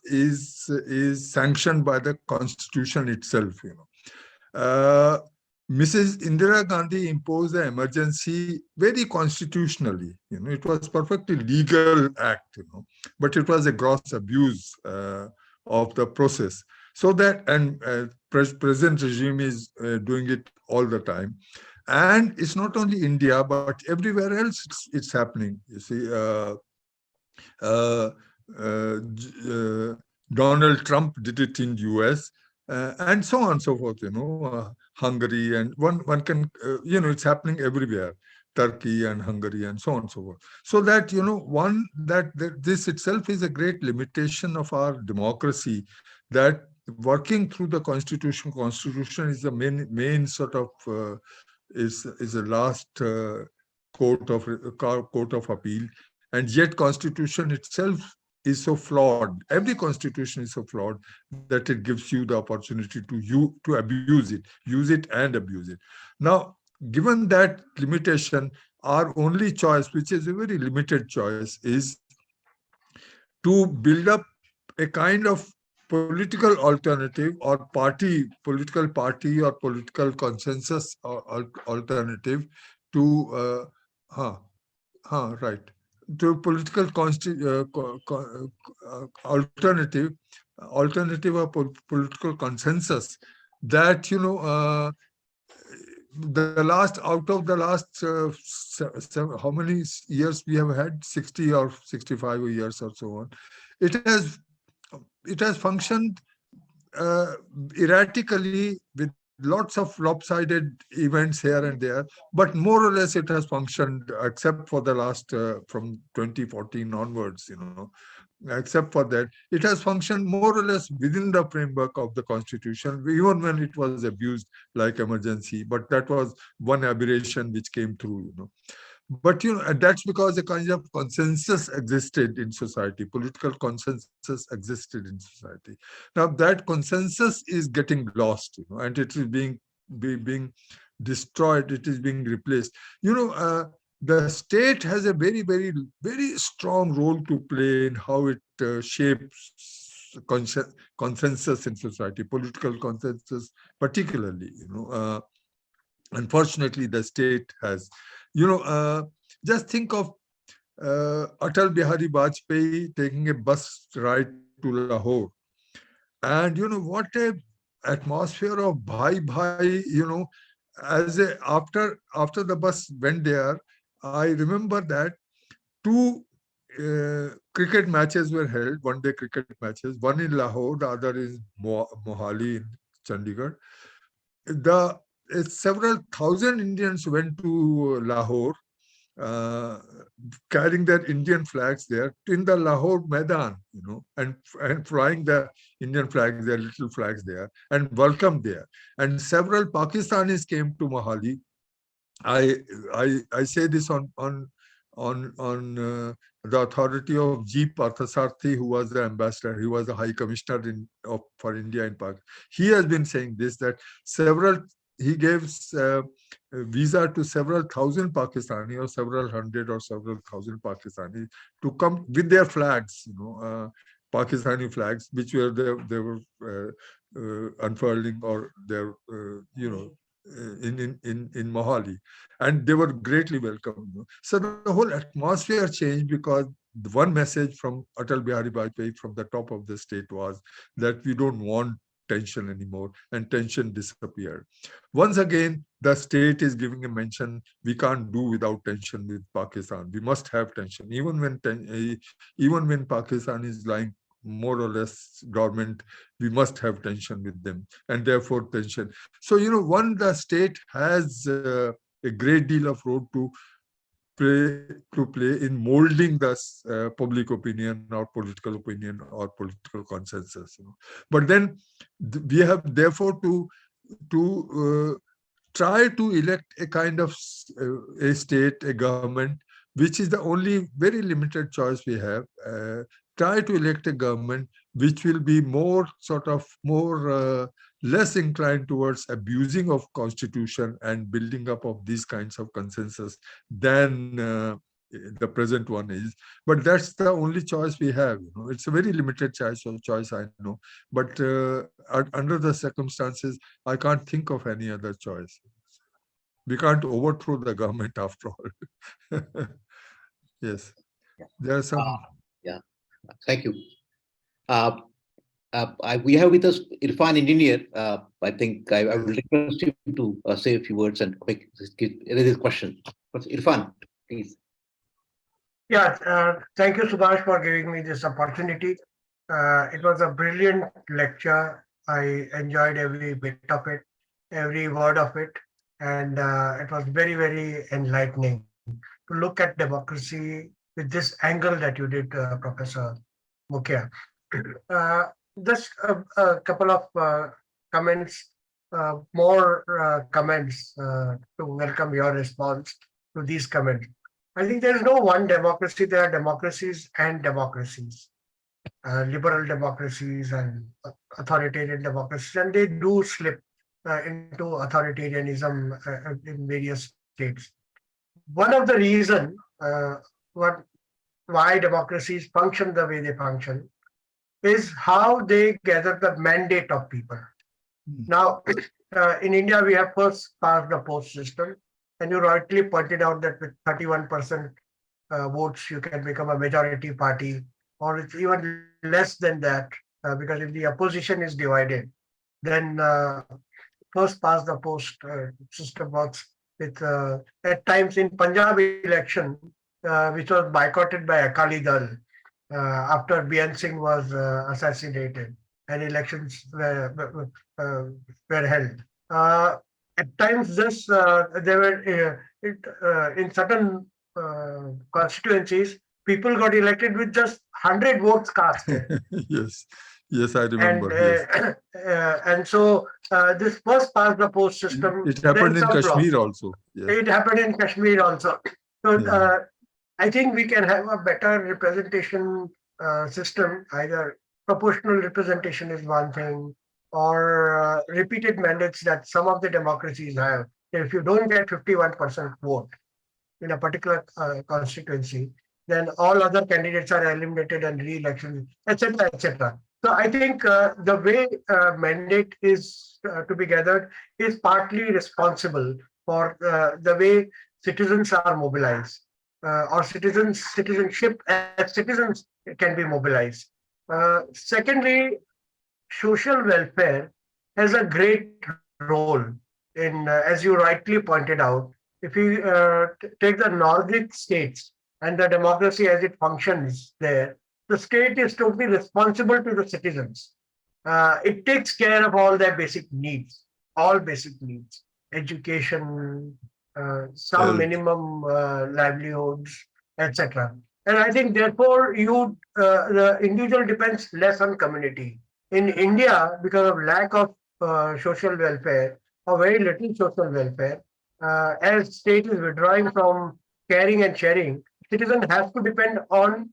Speaker 2: sanctioned by the constitution itself. Mrs. Indira Gandhi imposed the emergency very constitutionally. It was perfectly legal act. But it was a gross abuse of the process. So that, and present regime is doing it all the time. And it's not only India, but everywhere else it's happening. You see, Donald Trump did it in US, and so on and so forth, Hungary, and one can, it's happening everywhere, Turkey and Hungary and so on and so forth. So that, that this itself is a great limitation of our democracy, that working through the constitution is the main sort of, is a last court of appeal. And yet constitution itself is so flawed. Every constitution is so flawed that it gives you the opportunity to abuse it, use it and abuse it. Now, given that limitation, our only choice, which is a very limited choice, is to build up a kind of political alternative or political party or political consensus or alternative to, right, to political alternative or political consensus that, out of the last how many years we have had, 60 or 65 years or so on, it has functioned erratically with lots of lopsided events here and there, but more or less it has functioned, except for the last from 2014 onwards, except for that, it has functioned more or less within the framework of the constitution, even when it was abused like emergency. But that was one aberration which came through, But and that's because a kind of consensus existed in society, political consensus existed in society. Now that consensus is getting lost, and it is being destroyed, it is being replaced. The state has a very, very, very strong role to play in how it shapes consensus in society, political consensus particularly. Unfortunately, the state has, just think of Atal Bihari Vajpayee taking a bus ride to Lahore. And what a atmosphere of bhai bhai, after the bus went there, I remember that two cricket matches were held, one-day cricket matches, one in Lahore, the other is Mohali in Chandigarh. Several thousand Indians went to Lahore, carrying their Indian flags there in the Lahore Maidan, and flying the Indian flags, their little flags there, and welcomed there. And several Pakistanis came to Mohali. I say this on the authority of G. Parthasarthi, who was the ambassador. He was the High Commissioner for India in Pakistan. He has been saying this, that he gave visa to several thousand Pakistani, or several hundred or several thousand Pakistani, to come with their flags, Pakistani flags, which they were unfurling, or they're in Mohali, and they were greatly welcome. So the whole atmosphere changed because the one message from Atal Bihari Vajpayee from the top of the state was that we don't want tension anymore, and tension disappeared. Once again, the state is giving a mention, we can't do without tension with Pakistan. We must have tension, even when Pakistan is lying more or less dormant, we must have tension with them, and therefore tension. So, the state has a great deal of role to play in molding this public opinion or political consensus. But then we have therefore to try to elect a kind of a state, a government, which is the only very limited choice we have. Try to elect a government which will be less inclined towards abusing of constitution and building up of these kinds of consensus than the present one is. But that's the only choice we have. It's a very limited choice, I know. But under the circumstances, I can't think of any other choice. We can't overthrow the government after all. Yes. There are some...
Speaker 1: yeah. Thank you. We have with us Irfan Engineer. I think I will request you to say a few words and raise this question. Irfan, please.
Speaker 4: Yeah, thank you, Subhash, for giving me this opportunity. It was a brilliant lecture. I enjoyed every bit of it, every word of it, and it was very, very enlightening to look at democracy with this angle that you did, Professor Mukhia. Just a couple of comments, more comments to welcome your response to these comments. I think there is no one democracy. There are democracies and democracies, liberal democracies and authoritarian democracies, and they do slip into authoritarianism in various states. One of the reasons why democracies function the way they function is how they gather the mandate of people. Now, in India, we have first passed the post system, and you rightly pointed out that with 31% votes, you can become a majority party, or it's even less than that, because if the opposition is divided, then first past the post system works with at times in Punjab election, which was boycotted by Akali Dal after Bian Singh was assassinated and elections were held. Uh, at times, this there were in certain constituencies, people got elected with just 100 votes cast.
Speaker 2: Yes, yes, I
Speaker 4: And
Speaker 2: remember. Yes,
Speaker 4: and so this first past the post system,
Speaker 2: it happened
Speaker 4: then
Speaker 2: in
Speaker 4: some flaws.
Speaker 2: Kashmir also. Yes,
Speaker 4: It happened in Kashmir also. So
Speaker 2: yeah.
Speaker 4: I think we can have a better representation system. Either proportional representation is one thing, or repeated mandates that some of the democracies have. If you don't get 51% vote in a particular constituency, then all other candidates are eliminated and re-election, etc., etc. So I think the way mandate is to be gathered is partly responsible for the way citizens are mobilized, or citizenship as citizens can be mobilized. Secondly, social welfare has a great role in, as you rightly pointed out, if you take the Nordic states and the democracy as it functions there, the state is totally responsible to the citizens. It takes care of all basic needs, education, some
Speaker 2: Health.
Speaker 4: minimum livelihoods, etc. And I think therefore the individual depends less on community. In India, because of lack of social welfare or very little social welfare, as state is withdrawing from caring and sharing, citizens have to depend on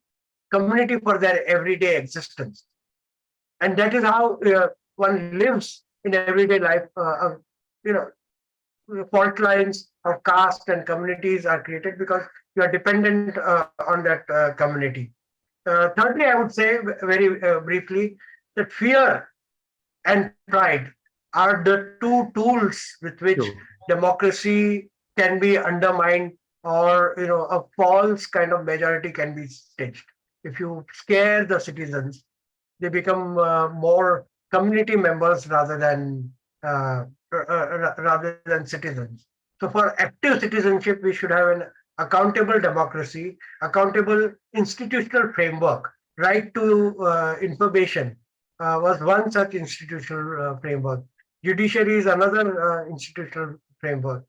Speaker 4: community for their everyday existence. And that is how one lives in everyday life. You know, fault lines of caste and communities are created because you are dependent on that community. Thirdly, I would say very briefly that fear and pride are the two tools with which
Speaker 2: Sure.
Speaker 4: democracy can be undermined, or a false kind of majority can be staged. If you scare the citizens, they become more community members rather than citizens. So for active citizenship, we should have an accountable democracy, accountable institutional framework. Right to information was one such institutional framework. Judiciary is another institutional framework.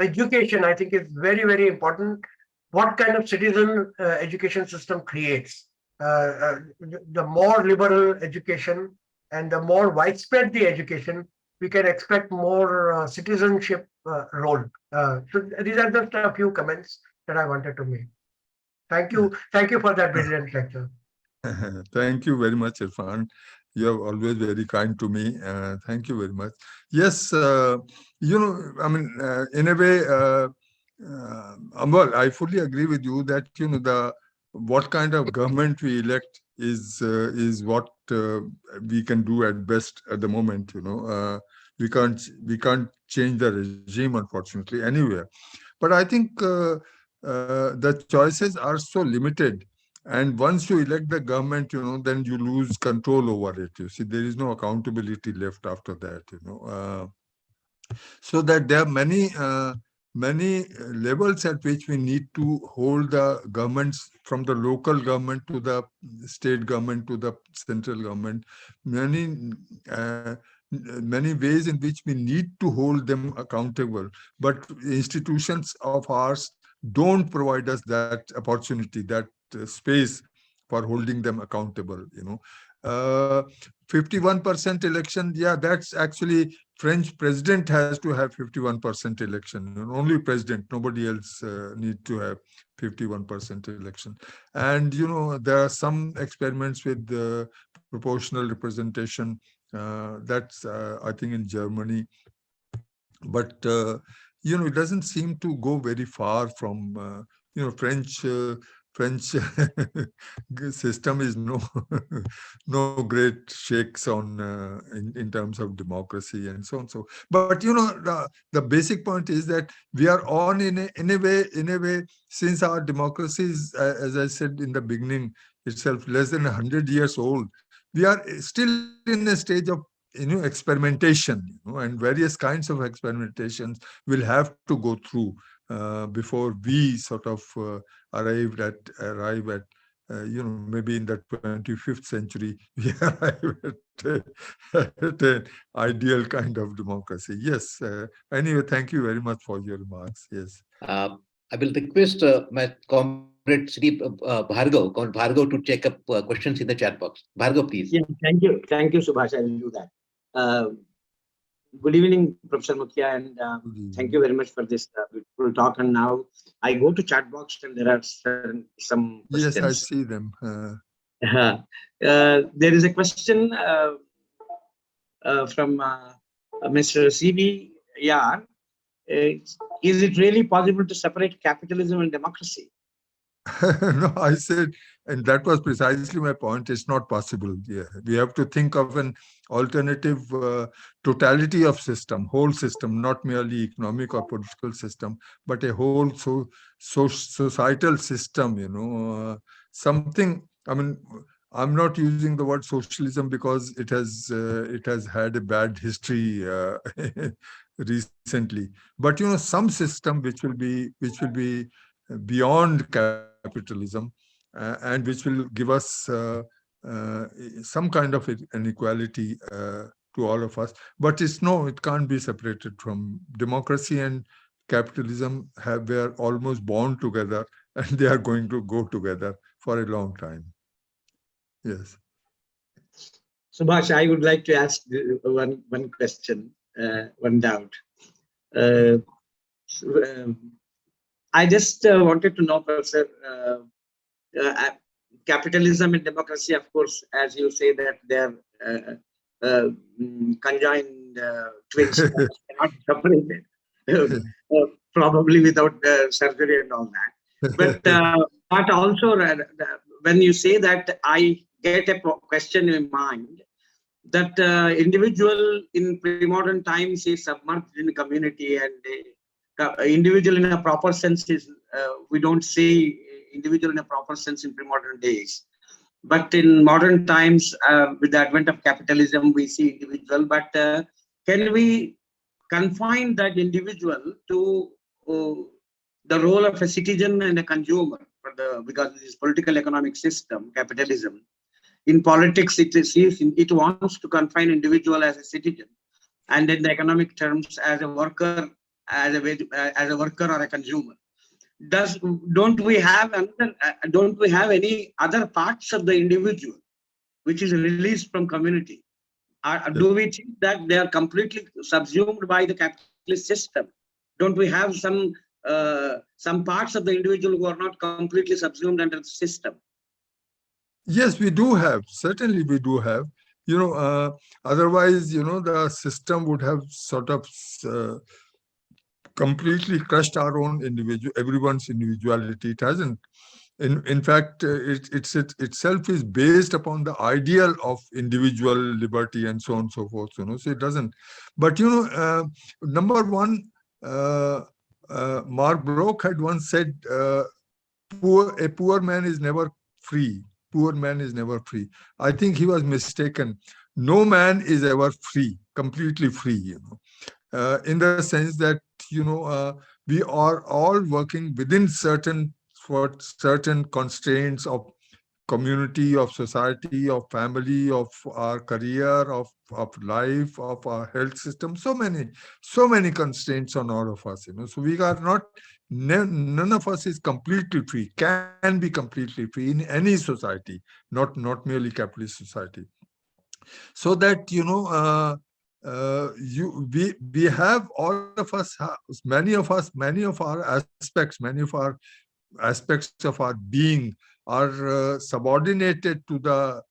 Speaker 4: Education, I think, is very, very important. What kind of citizen education system creates? The more liberal education and the more widespread the education, we can expect more citizenship role. So these are just a few comments that I wanted to make. Thank you for that brilliant lecture.
Speaker 2: Thank you very much, Irfan. You are always very kind to me. Thank you very much. Yes, I mean, in a way, Amwal, I fully agree with you that the what kind of government we elect is what we can do at best at the moment. We can't change the regime, unfortunately, anywhere. But I think the choices are so limited. And once you elect the government, then you lose control over it. You see, there is no accountability left after that. So that there are many levels at which we need to hold the governments, from the local government to the state government to the central government. Uh, many ways in which we need to hold them accountable, but institutions of ours don't provide us that opportunity, that space for holding them accountable. 51% election, yeah, that's actually French president has to have 51% election. Only president, nobody else need to have 51% election. And there are some experiments with proportional representation. That's I think in Germany, but it doesn't seem to go very far from French system is no great shakes on in terms of democracy and so on. So, but the basic point is that we are on in a way, since our democracy is, as I said in the beginning itself, less than 100 years old. We are still in a stage of experimentation, and various kinds of experimentations will have to go through before we sort of arrive at maybe in the 25th century, we arrive at an ideal kind of democracy. Yes. Anyway, thank you very much for your remarks. Yes.
Speaker 1: I will request my comrade Sri Bhargav to check up questions in the chat box. Bhargav, please.
Speaker 5: Yeah, thank you, Subhash. I will do that. Good evening, Professor Mukhia, and thank you very much for this beautiful talk. And now I go to chat box, and there are some questions.
Speaker 2: Yes, I see them.
Speaker 5: There is a question from Mr. C.B. Yar. Is it really possible to separate capitalism and democracy?
Speaker 2: No, I said, and that was precisely my point. It's not possible. Yeah, we have to think of an alternative totality of system, whole system, not merely economic or political system, but a whole societal system. Something. I mean, I'm not using the word socialism because it has had a bad history recently. But some system which will be beyond capitalism, and which will give us some kind of an equality to all of us. But it can't be separated from democracy and capitalism. Were almost born together, and they are going to go together for a long time. Yes.
Speaker 5: Subhash, I would like to ask one question, one doubt. I just wanted to know, Professor, capitalism and democracy, of course, as you say that they're conjoined twins, cannot be separated, probably without surgery and all that. But also, when you say that, I get a question in mind that individual in pre-modern times is submerged in the community, and individual in a proper sense is, we don't see individual in a proper sense in pre-modern days. But in modern times, with the advent of capitalism, we see individual. But can we confine that individual to the role of a citizen and a consumer? Because this political economic system, capitalism, in politics, it wants to confine individual as a citizen, and in the economic terms as a worker, as a worker or a consumer. Don't we have any other parts of the individual which is released from community? Do we think that they are completely subsumed by the capitalist system? Don't we have some parts of the individual who are not completely subsumed under the system?
Speaker 2: Yes, we do have. Certainly, we do have. Otherwise, the system would have sort of completely crushed everyone's individuality. It hasn't. In fact, it itself is based upon the ideal of individual liberty and so on and so forth. So it doesn't. But number one, Mark Bloch had once said, "A poor man is never free. Poor man is never free." I think he was mistaken. No man is ever free, completely free. In the sense that we are all working within certain constraints of community, of society, of family, of our career, of life, of our health system. So many constraints on all of us. So we are not. None of us is completely free. Can be completely free in any society, not merely capitalist society. So that we have, all of us, many of our aspects of our being are subordinated to the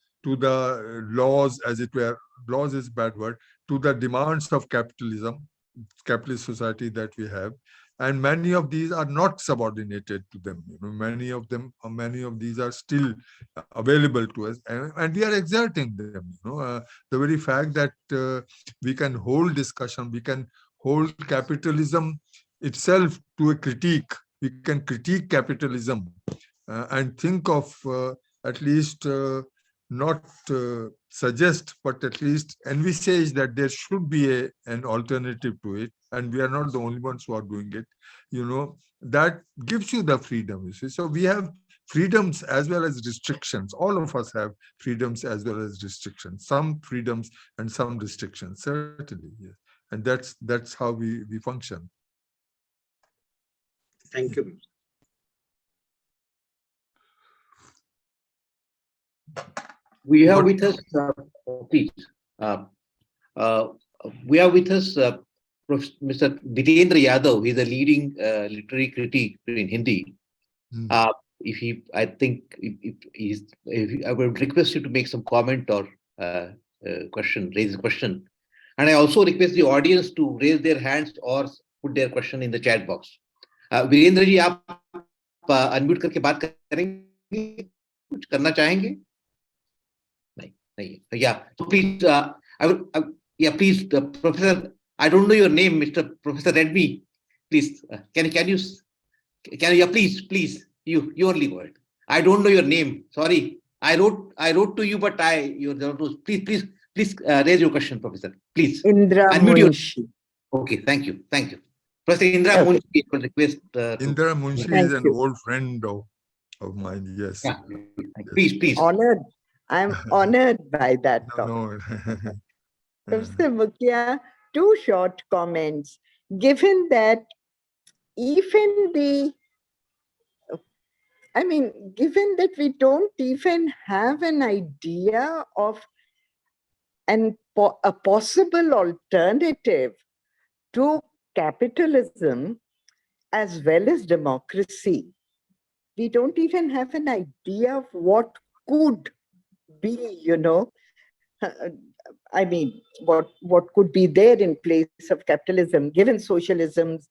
Speaker 2: laws, as it were. Laws is a bad word. To the demands of capitalist society that we have. And many of these are not subordinated to them. Many of these are still available to us, and we are exerting them. The very fact that we can hold discussion, we can hold capitalism itself to a critique. We can critique capitalism and think of at least not suggest, but at least envisage that there should be an alternative to it, and we are not the only ones who are doing it. That gives you the freedom. You see, so we have freedoms as well as restrictions. All of us have freedoms as well as restrictions. Some freedoms and some restrictions, certainly. Yes. And that's how we function.
Speaker 5: Thank you.
Speaker 1: We have with us, please. We have with us Mr. Videndra Yadav. He's a leading literary critic in Hindi. I would request you to make some comment or raise a question. And I also request the audience to raise their hands or put their question in the chat box. Virendra ji, आप unmute करके बात करेंगे, कुछ करना चाहेंगे? नहीं. Yeah. So please, please, Professor. I don't know your name, Mr. Professor Redmi. Please, can you? Yeah, please. You only word. I don't know your name. Sorry. I wrote to you, but you don't know. Please, raise your question, Professor. Please.
Speaker 6: Indra Munshi.
Speaker 1: Okay. Thank you. Professor Indra Munshi, request.
Speaker 2: Indra Munshi is an old friend of mine. Yes.
Speaker 1: Yeah. Please.
Speaker 6: Honored. I'm honored by that.
Speaker 2: No.
Speaker 6: Professor Mukhia, 2 short comments. Given that given that we don't even have an idea of a possible alternative to capitalism as well as democracy, we don't even have an idea of what could be, what could be there in place of capitalism, given socialism's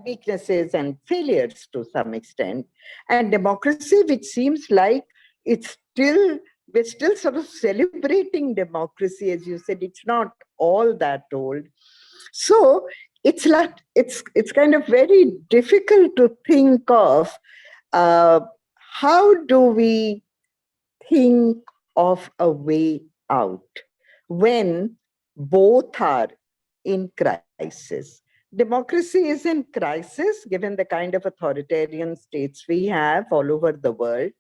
Speaker 6: weaknesses and failures to some extent, and democracy, which seems like we're still sort of celebrating democracy, as you said, it's not all that old. So it's kind of very difficult to think of how do we think of a way out when both are in crisis. Democracy is in crisis given the kind of authoritarian states we have all over the world.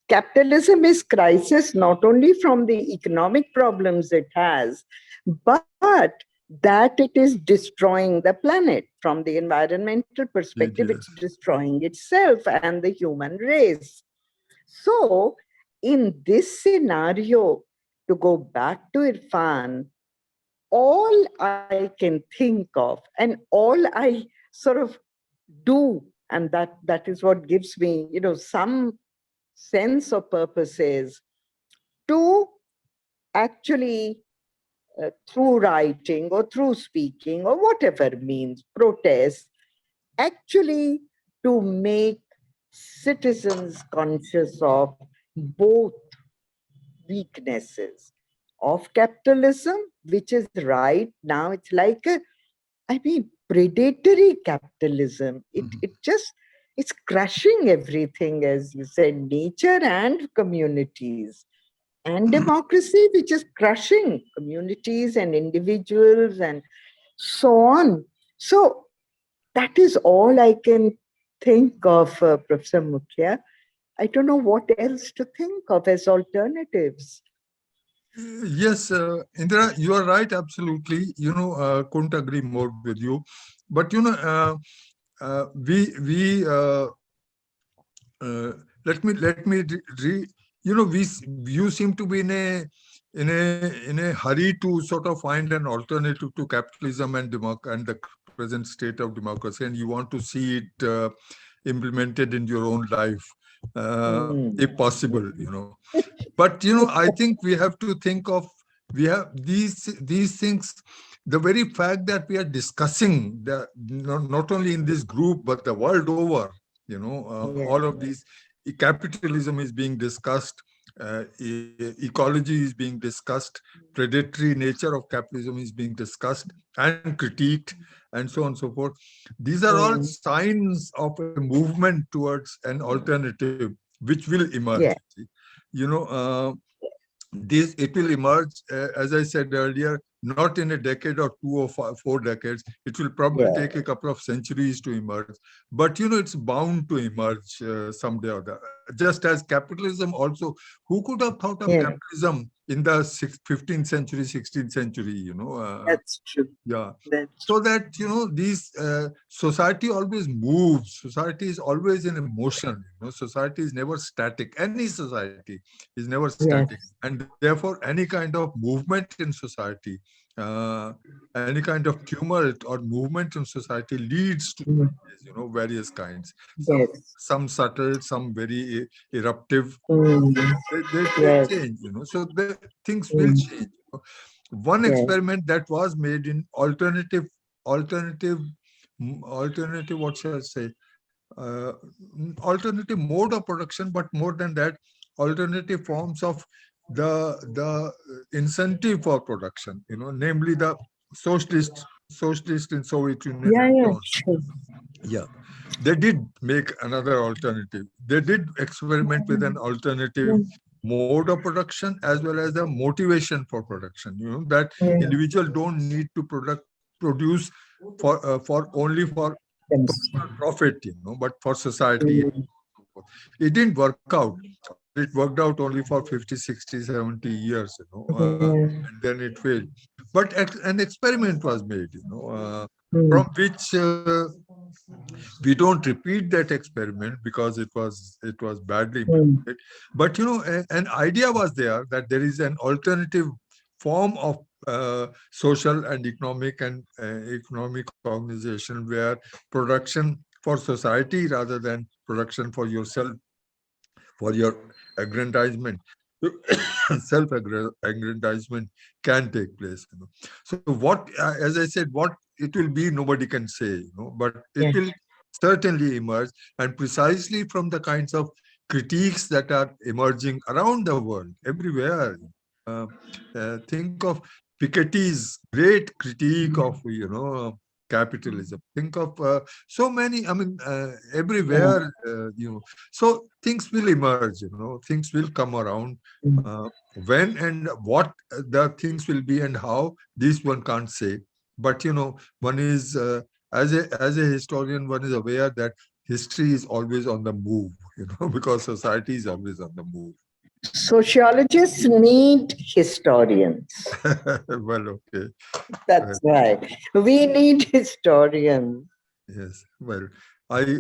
Speaker 6: Capitalism is crisis not only from the economic problems it has, but that it is destroying the planet. From the environmental perspective, it's destroying itself and the human race. So in this scenario, to go back to Irfan, all I can think of and all I sort of do, and that is what gives me, some sense of purpose, is to actually, through writing or through speaking or whatever means, protest, actually to make citizens conscious of both weaknesses of capitalism, which is right now, it's like predatory capitalism. It's crushing everything, as you said, nature and communities, and democracy, which is crushing communities and individuals and so on. So that is all I can think of, Professor Mukhia. I don't know what else to think of as alternatives.
Speaker 2: Yes, Indra, you are right, absolutely. Couldn't agree more with you. But you seem to be in a hurry to sort of find an alternative to capitalism and the present state of democracy, and you want to see it implemented in your own life, if possible. But I think we have to think of these things. The very fact that we are discussing not only in this group but the world over, all of these, capitalism is being discussed, ecology is being discussed, predatory nature of capitalism is being discussed and critiqued, and so on and so forth. These are all signs of a movement towards an alternative which will emerge. it will emerge, as I said earlier, not in a decade or 2 or 4 decades. It will probably take a couple of centuries to emerge. But, it's bound to emerge someday or the other. Just as capitalism also, who could have thought of capitalism in the 15th century, 16th century,
Speaker 6: That's true.
Speaker 2: Yeah.
Speaker 6: That's
Speaker 2: So that, these society always moves. Society is always in motion. Society is never static. Any society is never static. And therefore, any kind of movement in society, any kind of tumult or movement in society leads to, various kinds. Some subtle, some very eruptive. They change, So things will change. One experiment that was made in alternative, what shall I say, alternative mode of production, but more than that, alternative forms of the incentive for production, namely the socialist in Soviet Union and so on. Yeah, they did make another alternative. They did experiment with an alternative mode of production as well as the motivation for production. That individual don't need to produce for only for personal profit, but for society. It didn't work out. It worked out only for 50, 60, 70 years, and then it failed. But an experiment was made, from which we don't repeat that experiment because it was badly implemented. But an idea was there that there is an alternative form of social and economic organization where production for society rather than production for yourself, for your aggrandizement, self-aggrandizement can take place. So what, as I said, what it will be, nobody can say, but it will certainly emerge, and precisely from the kinds of critiques that are emerging around the world, everywhere. Think of Piketty's great critique of, capitalism. Think of so many, everywhere, so things will emerge, things will come around. When and what the things will be and how, this one can't say. But, one is, as a historian, one is aware that history is always on the move, because society is always on the move.
Speaker 6: Sociologists need historians.
Speaker 2: Well, okay.
Speaker 6: That's right. We need historians.
Speaker 2: Yes. Well,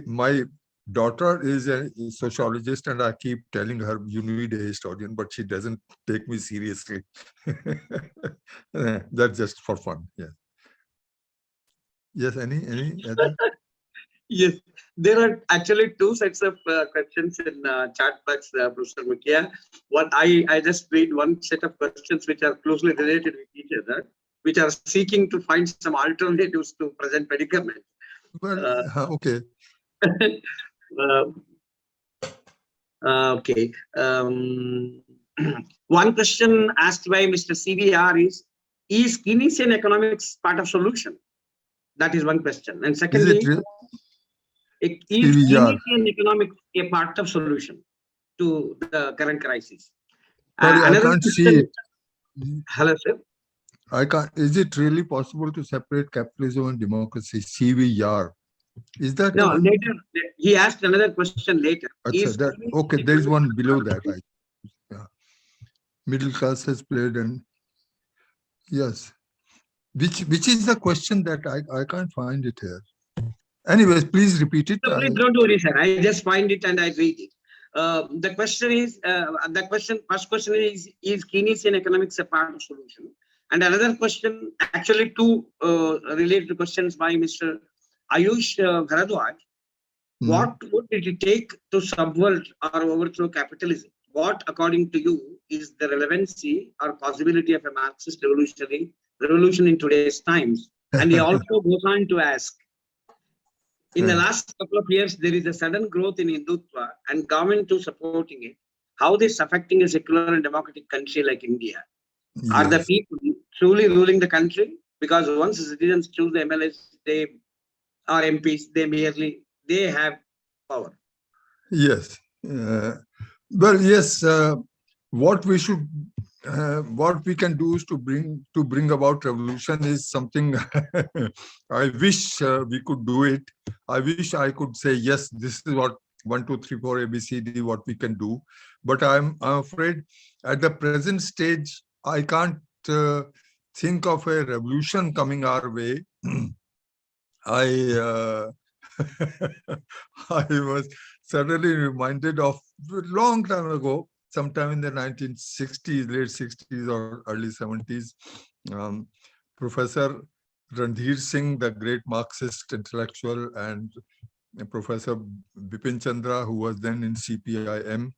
Speaker 2: my daughter is a sociologist, and I keep telling her, you need a historian, but she doesn't take me seriously. That's just for fun. Yeah. Yes. Any other?
Speaker 5: Yes, there are actually two sets of questions in chat box, Professor Mukhia. I just read one set of questions which are closely related with each other, which are seeking to find some alternatives to present predicament.
Speaker 2: Well, okay.
Speaker 5: Okay. One question asked by Mr. CVR is Keynesian economics part of solution? That is one question. And secondly, is Keynesian economics a part of solution to the current crisis?
Speaker 2: Sorry, I can't see it.
Speaker 5: Hello, sir.
Speaker 2: I can't. Is it really possible to separate capitalism and democracy? CVR. Is that
Speaker 5: no? Later, he asked another question later.
Speaker 2: Okay, there is one below that. Yeah. Middle class has played, and yes, which is the question that I can't find it here. Anyways, please repeat it.
Speaker 5: So please don't worry, sir. I just find it and I read it. The question is, first question is Keynesian economics a part of solution? And another question, actually two related questions by Mr. Ayush Bharadwaj. What would it take to subvert or overthrow capitalism? What, according to you, is the relevancy or possibility of a Marxist revolution in today's times? And he also goes on to ask, in the last couple of years, there is a sudden growth in Hindutva and government too supporting it. How this affecting a secular and democratic country like India? Yes. Are the people truly ruling the country? Because once citizens choose the MLAs, or MPs, they have power.
Speaker 2: Yes. Well, yes. What we should what we can do is to bring about revolution is something I wish we could do it. I wish I could say, yes, this is what 1, 2, 3, 4 ABCD what we can do. But I'm afraid at the present stage, I can't think of a revolution coming our way. I I was suddenly reminded of a long time ago, sometime in the 1960s, late 60s or early 70s, um, Professor Randhir Singh, the great Marxist intellectual, and Professor Bipin Chandra, who was then in CPIM,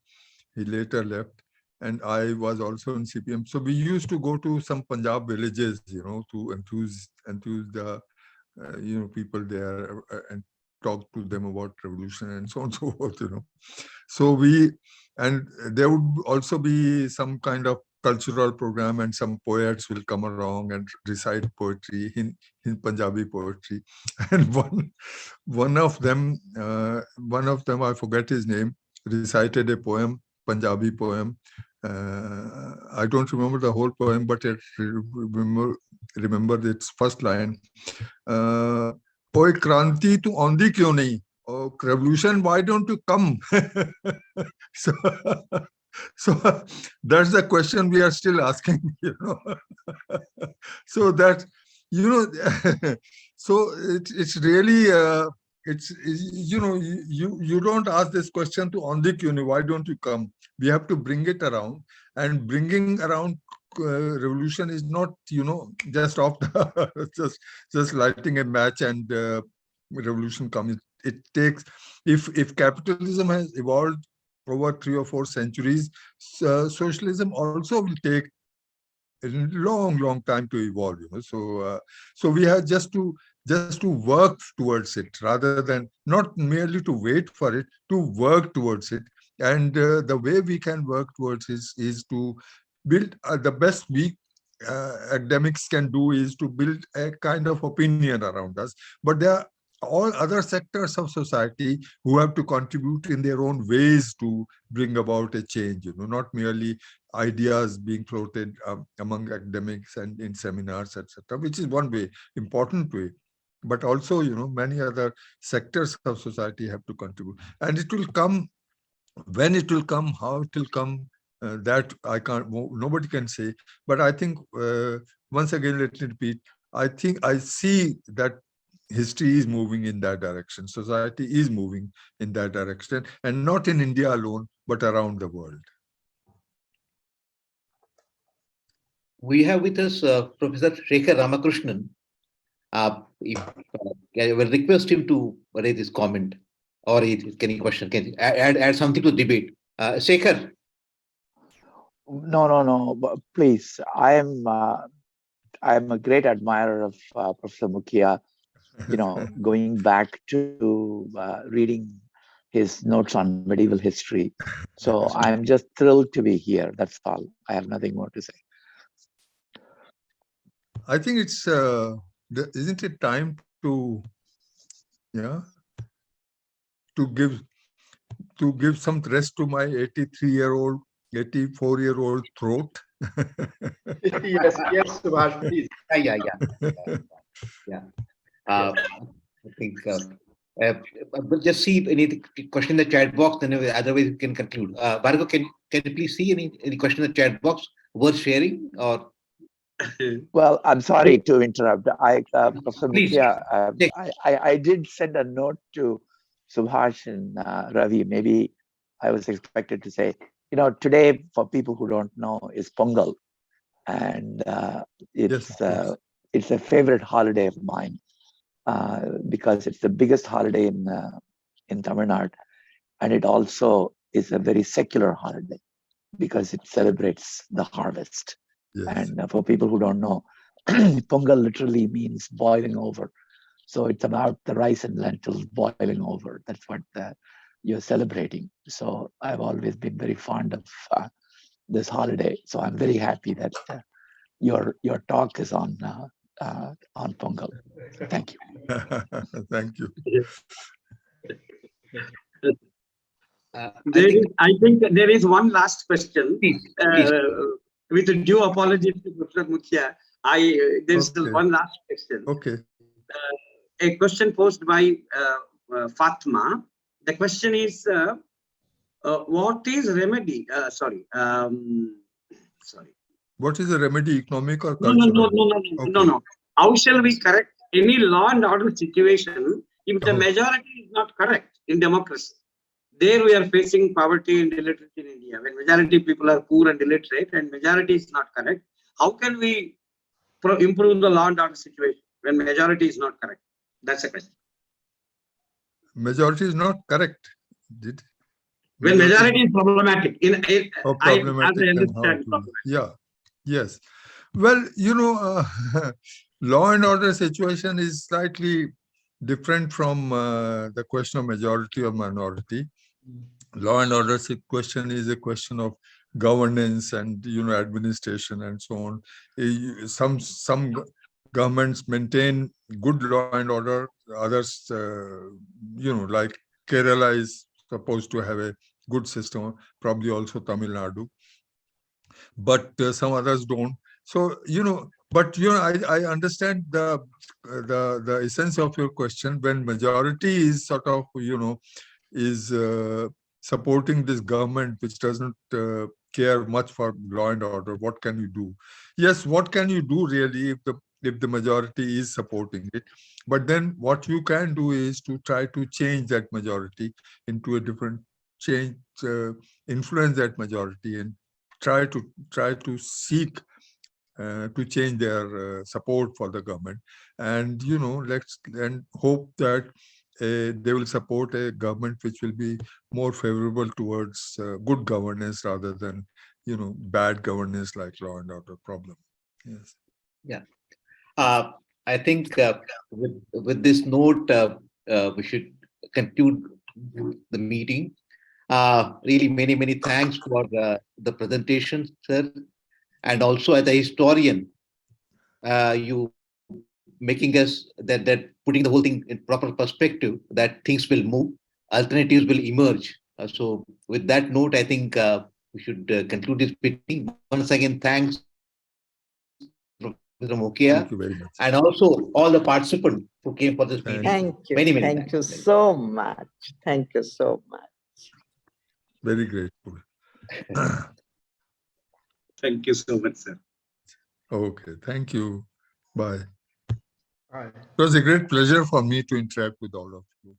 Speaker 2: he later left, and I was also in CPM. So we used to go to some Punjab villages, to enthuse the people there and talk to them about revolution and so on and so forth, So and there would also be some kind of cultural program, and some poets will come along and recite poetry in Punjabi poetry. And one of them, I forget his name, recited a poem, Punjabi poem. I don't remember the whole poem, but I remember its first line. Oi Kranti, tu aundi kyun nahi? Oh, revolution, why don't you come? so, so that's the question we are still asking, So that, so it's really, you don't ask this question to aundi kyun nahi, why don't you come? We have to bring it around, and bringing around revolution is not, just off the, just lighting a match and revolution comes. It takes, if capitalism has evolved over 3 or 4 centuries, socialism also will take a long time to evolve. So we have just to work towards it, rather than not merely to wait for it, to work towards it. And the way we can work towards is to build the best we academics can do is to build a kind of opinion around us. But there are all other sectors of society who have to contribute in their own ways to bring about a change, not merely ideas being floated among academics and in seminars, etc., which is one way, important way. But also, many other sectors of society have to contribute. And it will come, when it will come, how it will come, that I can't, nobody can say. But I think, once again, let me repeat, I think I see that history is moving in that direction. Society is moving in that direction, and not in India alone, but around the world.
Speaker 1: We have with us Professor Shekhar Ramakrishnan. I will request him to raise his comment or any question. Can add something to debate? Shekhar.
Speaker 7: No. Please, I am a great admirer of Professor Mukhia. Going back to reading his notes on medieval history. So I'm just thrilled to be here. That's all. I have nothing more to say.
Speaker 2: I think it's, isn't it time to, to give some rest to my 83-year-old, 84-year-old throat?
Speaker 3: Yes, Subhash, please.
Speaker 1: Yeah. I think we'll just see any question in the chat box, and otherwise we can conclude. Bhargav, can you please see any question in the chat box worth sharing? Or
Speaker 7: well, I'm sorry to interrupt. Professor
Speaker 1: please,
Speaker 7: Mukhia, I did send a note to Subhash and Ravi. Maybe I was expected to say, today, for people who don't know, is Pongal, and it's a favorite holiday of mine because it's the biggest holiday in Tamil Nadu, and it also is a very secular holiday because it celebrates the harvest. Yes. And for people who don't know, Pongal literally means boiling over. So it's about the rice and lentils boiling over. That's what you're celebrating. So I've always been very fond of this holiday. So I'm very happy that your talk is on Pongal. Thank you.
Speaker 2: Thank you.
Speaker 5: I think there is one last question.
Speaker 1: Please.
Speaker 5: with due apology to Professor Mukhia, there's
Speaker 2: Okay.
Speaker 5: one last question.
Speaker 2: Okay.
Speaker 5: A question posed by Fatma. The question is, what is remedy? Sorry.
Speaker 2: What is the remedy, economic or
Speaker 5: No,
Speaker 2: cultural?
Speaker 5: no. How shall we correct any law and order situation if the majority is not correct in democracy? There we are facing poverty and illiteracy in India. When majority people are poor and illiterate and majority is not correct, how can we improve the law and order situation when majority is not correct? That's a question.
Speaker 2: Majority is not correct.
Speaker 5: When majority is problematic,
Speaker 2: problematic, then how to, yeah, yes. Well, law and order situation is slightly different from the question of majority or minority. Law and order question is a question of governance and administration and so on. Some governments maintain good law and order. Others, like Kerala is supposed to have a good system, probably also Tamil Nadu, but some others don't. So, I understand the essence of your question. When majority is sort of, is supporting this government, which doesn't care much for law and order, what can you do? Yes, what can you do really if the majority is supporting it? But then what you can do is to try to change that majority into a different change, influence that majority and try to seek to change their support for the government, and let's hope that they will support a government which will be more favorable towards good governance rather than bad governance like law and order problem. Yes.
Speaker 1: Yeah. I think with this note, we should conclude the meeting. Really, many thanks for the presentation, sir, and also as a historian, you making us that putting the whole thing in proper perspective, that things will move, alternatives will emerge. So with that note, I think we should conclude this meeting. Once again, thanks, Professor Mukhia,
Speaker 2: Thank you very much.
Speaker 1: and also all the participants who came for this meeting.
Speaker 6: Thank you.
Speaker 1: Many
Speaker 6: Thank
Speaker 1: thanks.
Speaker 6: you so much. Thank you so much.
Speaker 2: Very grateful.
Speaker 5: Thank you so much, sir.
Speaker 2: Okay, thank you. Bye.
Speaker 3: Right.
Speaker 2: It was a great pleasure for me to interact with all of you.